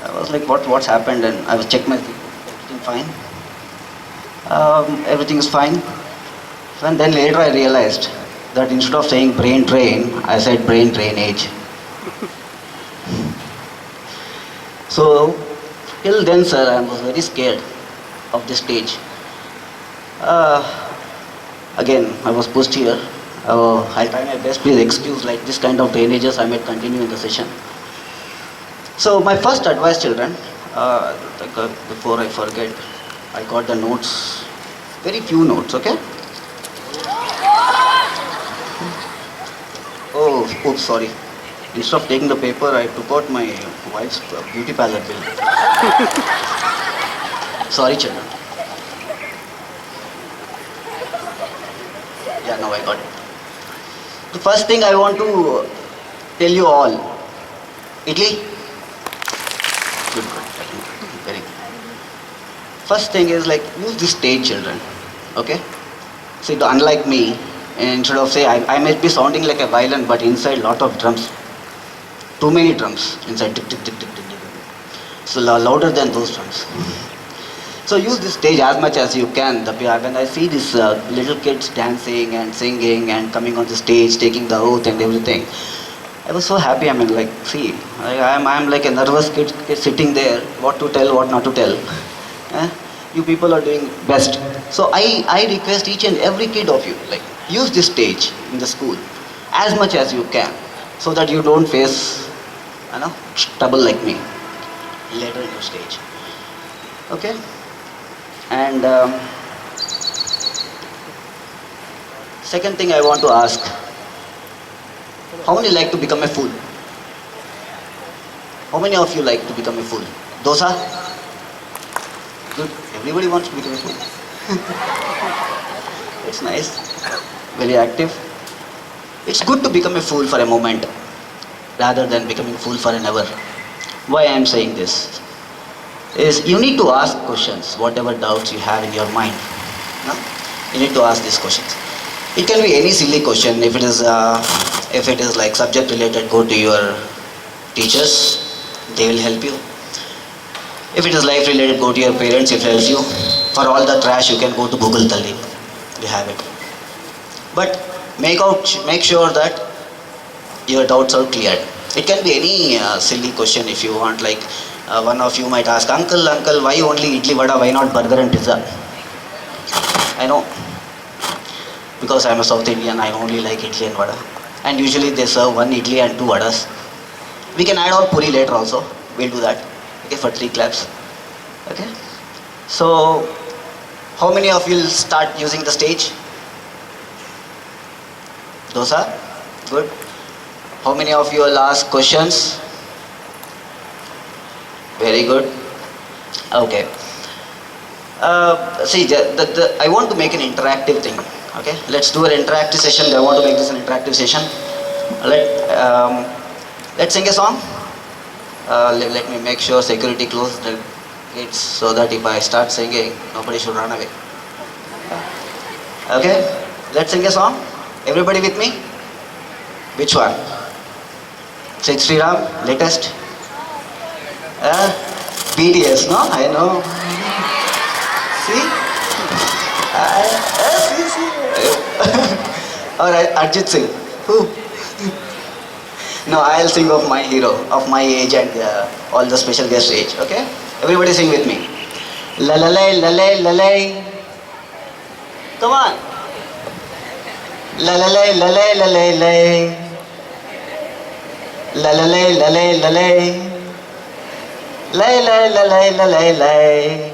I was like, what's happened? And I was checked my feet. Everything fine? Everything is fine. And then later I realized that instead of saying brain drain, I said brain drainage. So, till then, sir, I was very scared of the stage. Again, I was pushed here. I'll try my best. Please excuse like this kind of drainages. I might continue in the session. So my first advice, children, before I forget, I got the notes, very few notes, okay? Oh, oops, sorry. Instead of taking the paper, I took out my wife's beauty parlor bill. Sorry, children. Yeah, now I got it. The first thing I want to tell you all, idli? Good. Very good. First thing is like, use this stage, children. Okay? See, unlike me, instead of say, I might be sounding like a violin, but inside lot of drums. Too many drums inside. Tick, tick, tick, tick, tick, tick. So louder than those drums. So use this stage as much as you can. When I see these little kids dancing and singing and coming on the stage, taking the oath and everything, I was so happy. I mean, like, see, I'm like a nervous kid sitting there, what to tell, what not to tell. Eh? You people are doing best. So I request each and every kid of you, like, use this stage in the school as much as you can, so that you don't face, trouble like me later in your stage. Okay? And second thing I want to ask, how many like to become a fool? How many of you like to become a fool? Dosa? Good. Everybody wants to become a fool. It's nice. Very active. It's good to become a fool for a moment rather than becoming fool for an ever. Why I am saying this is you need to ask questions, whatever doubts you have in your mind. No? You need to ask these questions. It can be any silly question. If it is like subject related, go to your teachers, they will help you. If it is life related, go to your parents, it helps you. For all the trash, you can go to Google Tali. You have it. But make sure that your doubts are cleared. It can be any silly question if you want. Like one of you might ask, uncle, why only idli vada, why not burger and pizza? I know. Because I am a South Indian, I only like idli and vada. And usually they serve one idli and 2 vadas. We can add on puri later also. We'll do that. Okay, for 3 claps. Okay. So, how many of you will start using the stage? Dosa? Good. How many of you will ask questions? Very good. Okay. See, I want to make an interactive thing. Okay, let's do an interactive session. I want to make this an interactive session. Let's sing a song. Let me make sure security closes the gates so that if I start singing, nobody should run away. Okay, let's sing a song. Everybody with me? Which one? Say Sri Ram, latest. BDS, no? I know. See? Alright, Arjit Singh. Who? No, I'll sing of my hero, of my age and all the special guest age. Okay? Everybody sing with me. La la lay, la lay, la lay. Come on. La la lay, la lay, la lay, lay. La la lay, la lay, la lay. Lay, lay, la lay, la lay, lay.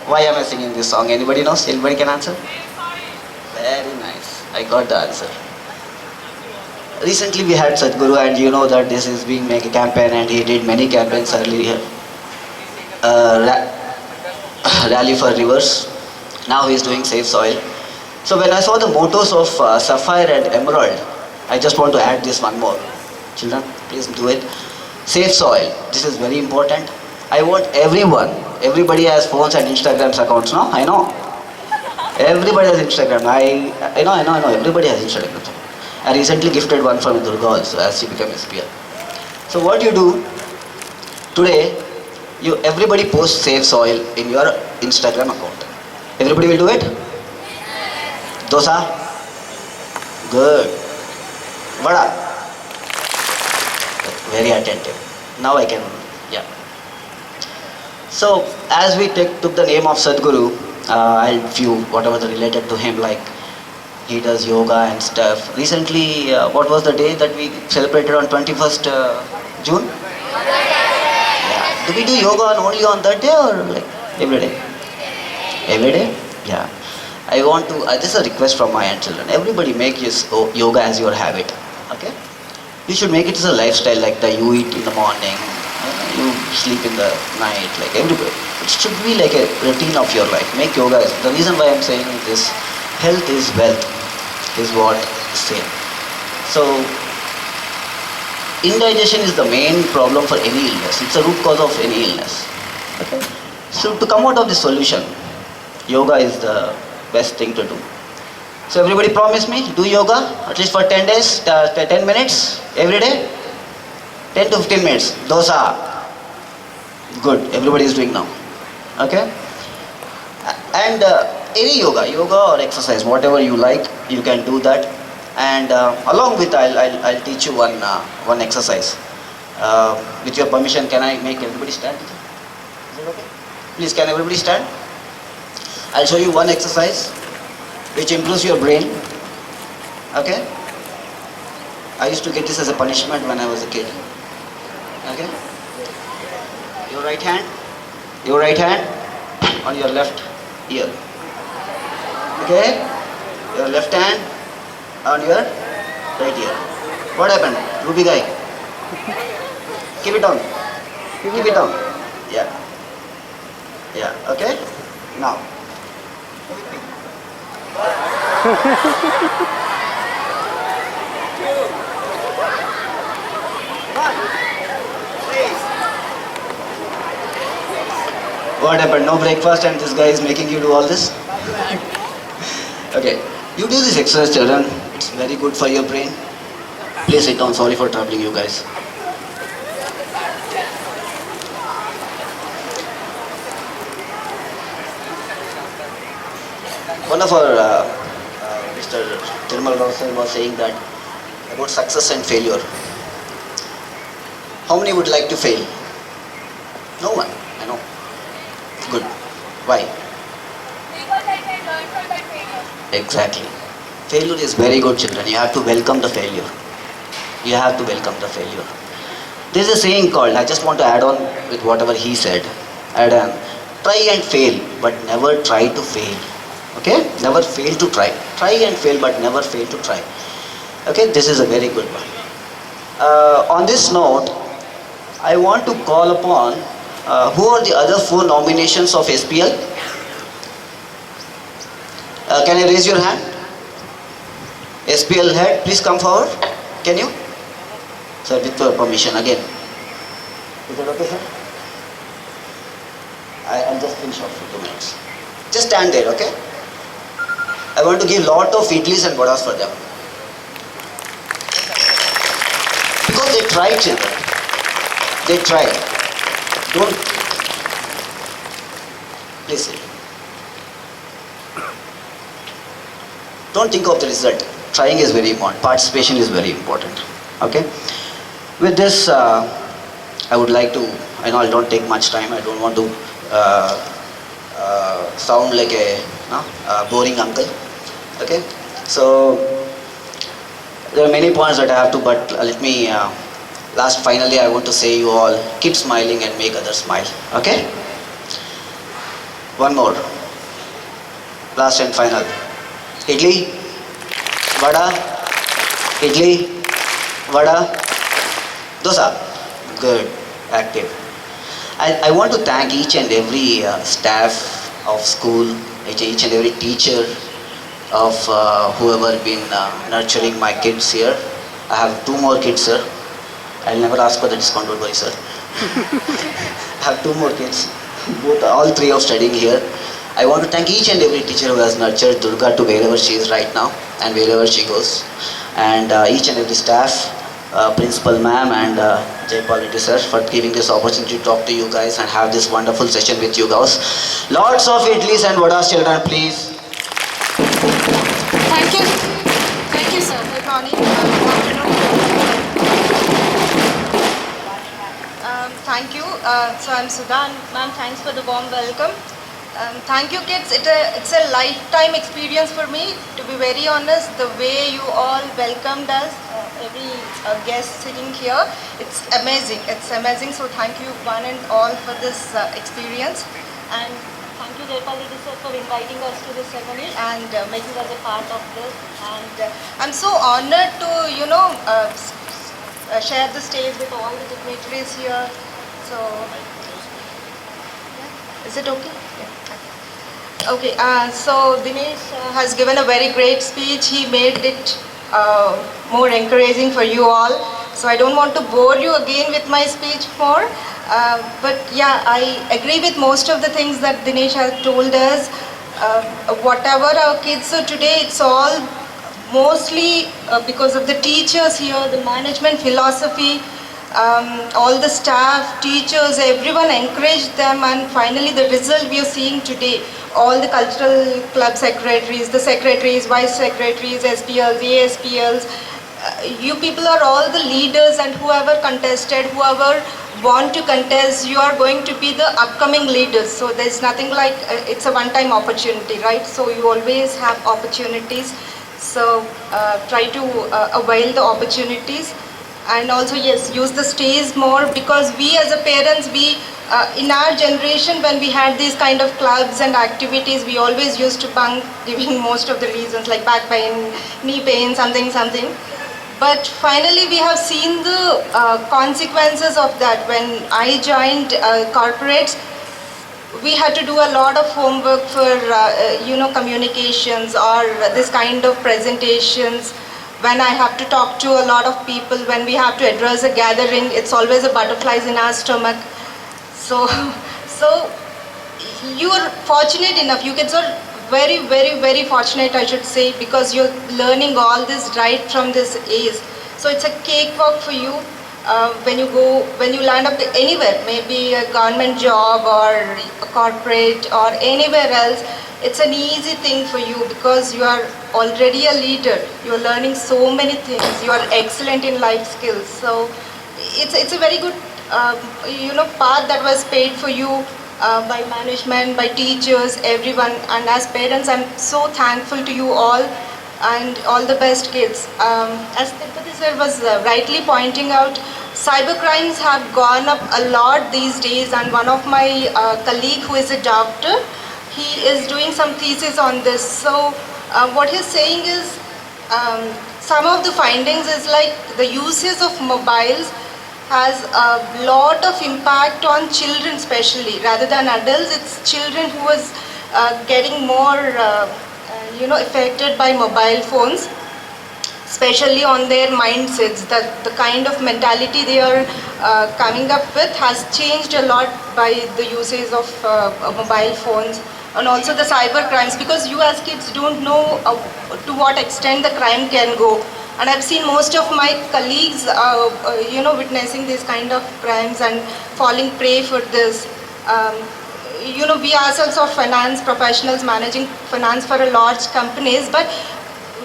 Why am I singing this song? Anybody knows? Anybody can answer? Very nice. I got the answer. Recently we had Sadhguru, and you know that this is being make a campaign, and he did many campaigns earlier. Rally for rivers. Now he is doing Safe Soil. So when I saw the mottos of Sapphire and Emerald, I just want to add this one more. Children, please do it. Safe Soil. This is very important. I want everybody has phones and Instagram accounts, no? I know. Everybody has Instagram. I know. Everybody has Instagram. I recently gifted one from Durga also as she became SPL. So what you do, today, everybody post Safe Soil in your Instagram account. Everybody will do it? Dosa? Good. Vada? Very attentive. Now I can, yeah. So, as we took the name of Sadhguru, I'll view whatever related to him, like he does yoga and stuff. Recently, what was the day that we celebrated on 21st June? Yeah. Do we do yoga only on that day or like every day? Every day? Yeah. I want to, this is a request from my end, children. Everybody make yoga as your habit. Okay? You should make it as a lifestyle, like you eat in the morning, you sleep in the night, like everybody. It should be like a routine of your life. Make yoga. The reason why I'm saying this, health is wealth, is what I say. So, indigestion is the main problem for any illness. It's a root cause of any illness. Okay? So, to come out of this solution, yoga is the best thing to do. So everybody promise me, do yoga at least for 10 days, 10 minutes every day. 10 to 15 minutes. Dosa. Good. Everybody is doing now. Okay? And any yoga or exercise, whatever you like, you can do that. And along with I'll teach you one exercise. With your permission, can I make everybody stand? Is it okay? Please, can everybody stand? I'll show you one exercise which improves your brain. Okay? I used to get this as a punishment when I was a kid. Okay? Your right hand on your left ear. Okay? Your left hand on your right ear. What happened? Ruby guy. Keep it on. Keep it on. Yeah. Yeah. Okay? Now. What happened? No breakfast and this guy is making you do all this? Okay. You do this exercise, children. It's very good for your brain. Please sit down. Sorry for troubling you guys. One of our, Mr. Tirmal Rawsar was saying that about success and failure. How many would like to fail? No one, I know. Good. Why? Because I can learn from that failure. Exactly. Failure is very good, children. You have to welcome the failure. You have to welcome the failure. There is a saying called, I just want to add on with whatever he said. Add on. Try and fail, but never try to fail. Okay? Never fail to try. Try and fail, but never fail to try. Okay? This is a very good one. On this note, I want to call upon who are the other 4 nominations of SPL? Can you raise your hand? SPL head, please come forward. Can you? Sir, with your permission again. Is that okay, sir? I'll just finish off for 2 minutes. Just stand there, okay? I want to give lot of idlis and vadas for them. Because they tried, children. They tried. Don't. Please sit. Don't think of the result. Trying is very important. Participation is very important. Okay? With this, I would like to, I know I don't take much time. I don't want to sound like a boring uncle. Okay? So, there are many points that I have to, but let me, finally I want to say you all, keep smiling and make others smile. Okay? One more. Last and final. Idli, vada, idli, vada, dosa. Good, active. I want to thank each and every staff of school, each and every teacher of whoever been nurturing my kids here. I have 2 more kids, sir. I'll never ask for the discount, don't worry, sir. I have 2 more kids, all 3 are studying here. I want to thank each and every teacher who has nurtured Durga to wherever she is right now and wherever she goes. And each and every staff, Principal Ma'am and Jaipal Reddy sir for giving this opportunity to talk to you guys and have this wonderful session with you guys. Lots of idlis and vadas, children, please. Thank you. Thank you, sir. Good morning. Thank you. So I'm Sudha. Ma'am, thanks for the warm welcome. Thank you, kids. It's a lifetime experience for me. To be very honest, the way you all welcomed us, every guest sitting here, it's amazing. It's amazing. So thank you one and all for this experience. And thank you, Jaipal Reddy sir, for inviting us to this ceremony and making us a part of this. And I'm so honored to, share the stage with all the dignitaries here. So, is it okay? Yeah. Okay, so Dinesh has given a very great speech. He made it more encouraging for you all. So I don't want to bore you again with my speech more. But yeah, I agree with most of the things that Dinesh has told us. Whatever our kids are today, it's all mostly because of the teachers here, the management philosophy, All the staff, teachers, everyone encouraged them, and finally the result we are seeing today. All the cultural club secretaries, the secretaries, vice secretaries, SPLs, ASPLs, you people are all the leaders, and whoever contested, whoever want to contest, you are going to be the upcoming leaders. So there's nothing like it's a one-time opportunity, right? So you always have opportunities. So try to avail the opportunities, and also yes, use the stage more, because we as a parents, we in our generation when we had these kind of clubs and activities, we always used to bunk, giving most of the reasons like back pain, knee pain, something. But finally we have seen the consequences of that. When I joined corporates, we had to do a lot of homework for communications or this kind of presentations. When I have to talk to a lot of people, when we have to address a gathering, it's always a butterflies in our stomach. So you are fortunate enough, you kids are very fortunate, I should say, because you're learning all this right from this age. So it's a cakewalk for you. When you land up anywhere, maybe a government job or a corporate or anywhere else, it's an easy thing for you because you are already a leader. You are learning so many things. You are excellent in life skills. So it's a very good path that was paid for you by management, by teachers, everyone. And as parents, I'm so thankful to you all, and all the best kids. As Tirupati sir was rightly pointing out, cyber crimes have gone up a lot these days, and one of my colleague who is a doctor, he is doing some thesis on this. So what he's saying is some of the findings is like the usage of mobiles has a lot of impact on children, especially rather than adults. It's children who is getting more affected by mobile phones, especially on their mindsets. That the kind of mentality they are coming up with has changed a lot by the usage of mobile phones, and also the cyber crimes, because you as kids don't know to what extent the crime can go. And I've seen most of my colleagues witnessing these kind of crimes and falling prey for this. We ourselves are finance professionals managing finance for a large companies, but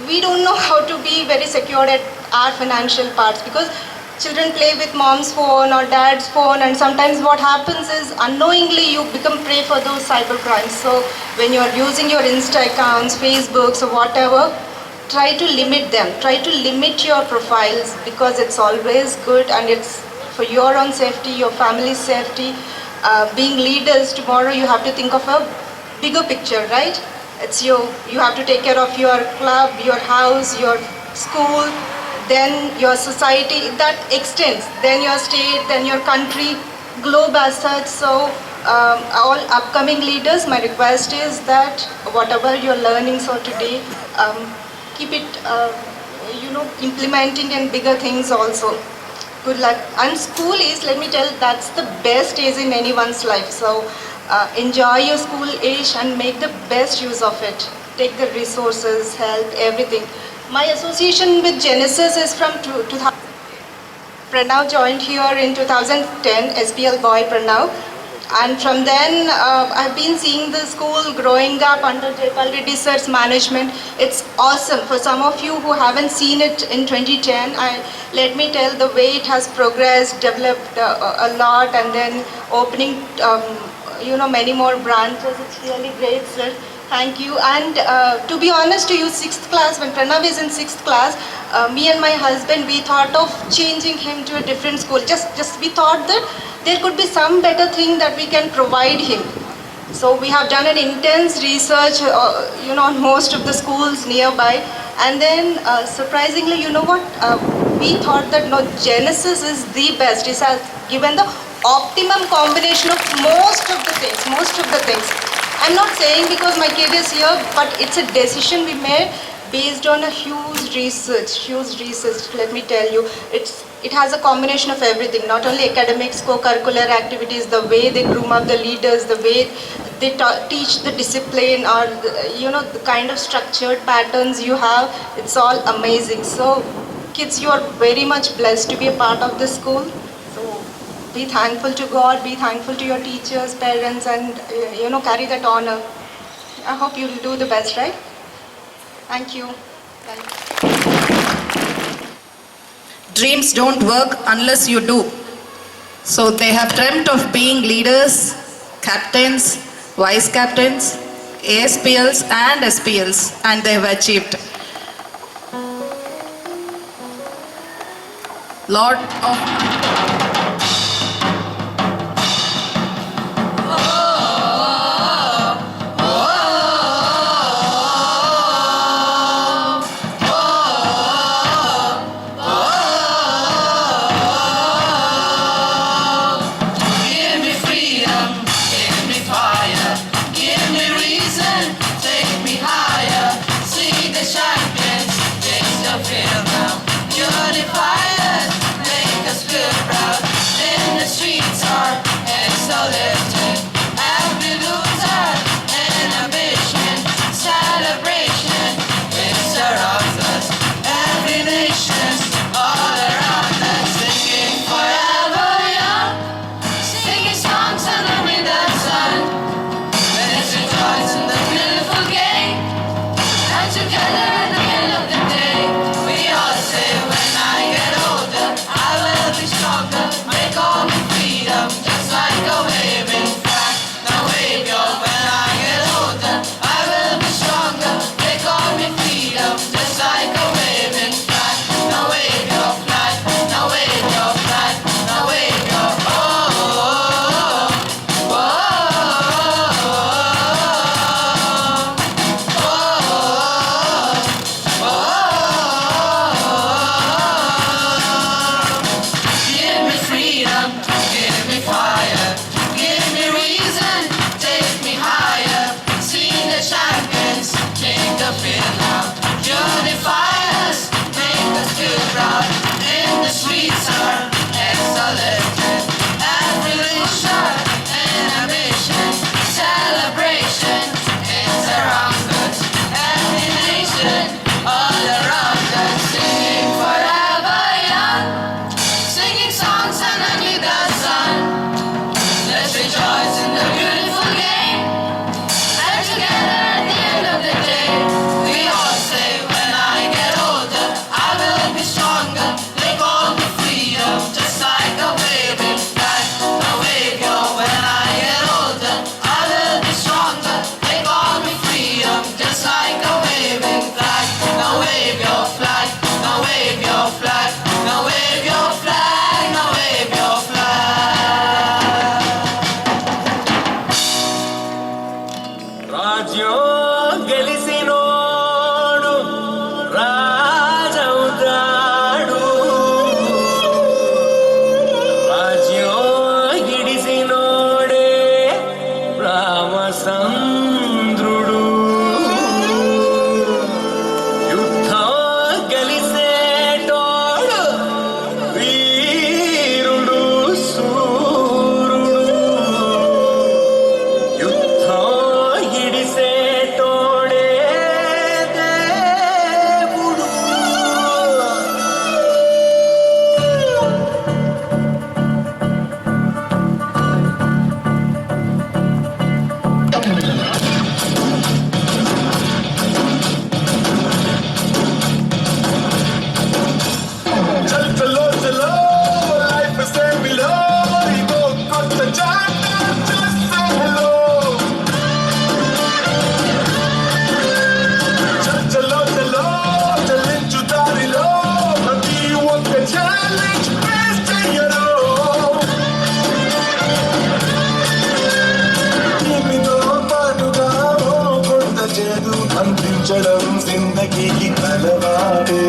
we don't know how to be very secure at our financial parts, because children play with mom's phone or dad's phone, and sometimes what happens is unknowingly you become prey for those cyber crimes. So when you're using your Insta accounts, Facebooks or whatever, try to limit them. Try to limit your profiles, because it's always good, and it's for your own safety, your family's safety. Being leaders, tomorrow you have to think of a bigger picture, right? You have to take care of your club, your house, your school, then your society. That extends, then your state, then your country, globe as such. So all upcoming leaders, my request is that whatever you're learning so today, keep it implementing in bigger things also. Good luck. And school is, let me tell, that's the best age in anyone's life. So enjoy your school age and make the best use of it. Take the resources, help, everything. My association with Genesis is from 2000. Pranav joined here in 2010, SPL boy Pranav. And from then, I've been seeing the school growing up under Jaypal Reddy sir's management. It's awesome. For some of you who haven't seen it in 2010, let me tell, the way it has progressed, developed a lot, and then opening, many more branches. It's really great, sir. Thank you. And to be honest to you, 6th class, when Pranav is in 6th class, me and my husband, we thought of changing him to a different school. Just we thought that there could be some better thing that we can provide him. So we have done an intense research, on most of the schools nearby. And then surprisingly, you know what? We thought that no, Genesis is the best. It has given the optimum combination of most of the things. I'm not saying because my kid is here, but it's a decision we made based on a huge research, let me tell you. It has a combination of everything, not only academics, co-curricular activities, the way they groom up the leaders, the way they teach the discipline, or the kind of structured patterns you have. It's all amazing. So kids, you are very much blessed to be a part of this school. be thankful to God, be thankful to your teachers, parents, and carry that honor. I hope you'll do the best, right? Thank you. Dreams don't work unless you do. So they have dreamt of being leaders, captains, vice captains, ASPLs and SPLs, and they have achieved. Lord of అందించడం జిందగీకి అలవాటే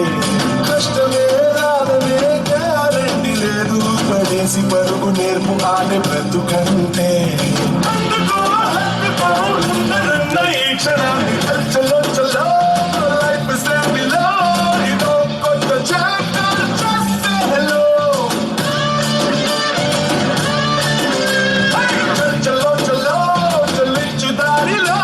కష్టమే రాదనే guarantee లేదు పడేసి పరుగు నేర్పు ఆడే బ్రతుకంటే అందుకో హక్కుకో ఉన్నదన్న ఈ క్షణాన్ని చల్లో చల్లో లైఫ్ ఇస్ బిలో ఇదో కొత్త చాప్టర్ జస్ట్ సే హలో చల్లో చల్లో చలించు దారిలో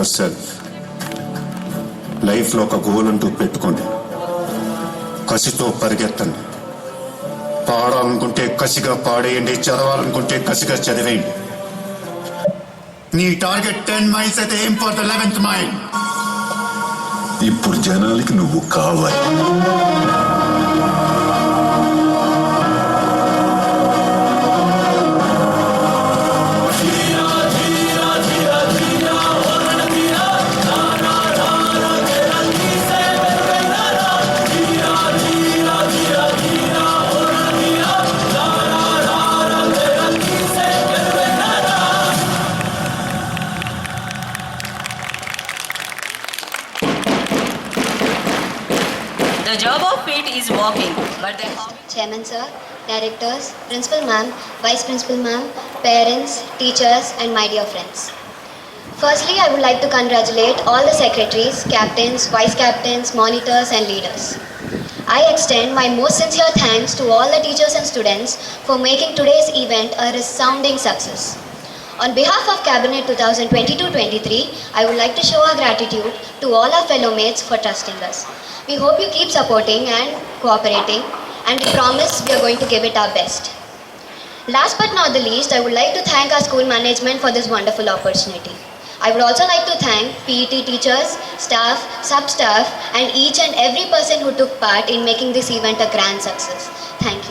యువర్ సెల్ఫ్. లైఫ్లో ఒక గోల్ అంటూ పెట్టుకోండి. కసితో పరిగెత్తండి. పాడాలనుకుంటే కసిగా పాడేయండి, చదవాలనుకుంటే కసిగా చదివేయండి. నీ టార్గెట్ 10 miles అయితే ఏం ఫర్ ద 11th mile. ఇప్పుడు జనాలకి నువ్వు కావాలి. The job of it is walking, but the Chairman sir, directors, principal ma'am, vice principal ma'am, parents, teachers and my dear friends. Firstly, I would like to congratulate all the secretaries, captains, vice captains, monitors and leaders. I extend my most sincere thanks to all the teachers and students for making today's event a resounding success. On behalf of Cabinet 2022-23, I would like to show our gratitude to all our fellow mates for trusting us. We hope you keep supporting and cooperating, and we promise we are going to give it our best. Last but not the least, I would like to thank our school management for this wonderful opportunity. I would also like to thank PET teachers, staff, sub-staff and each and every person who took part in making this event a grand success. Thank you.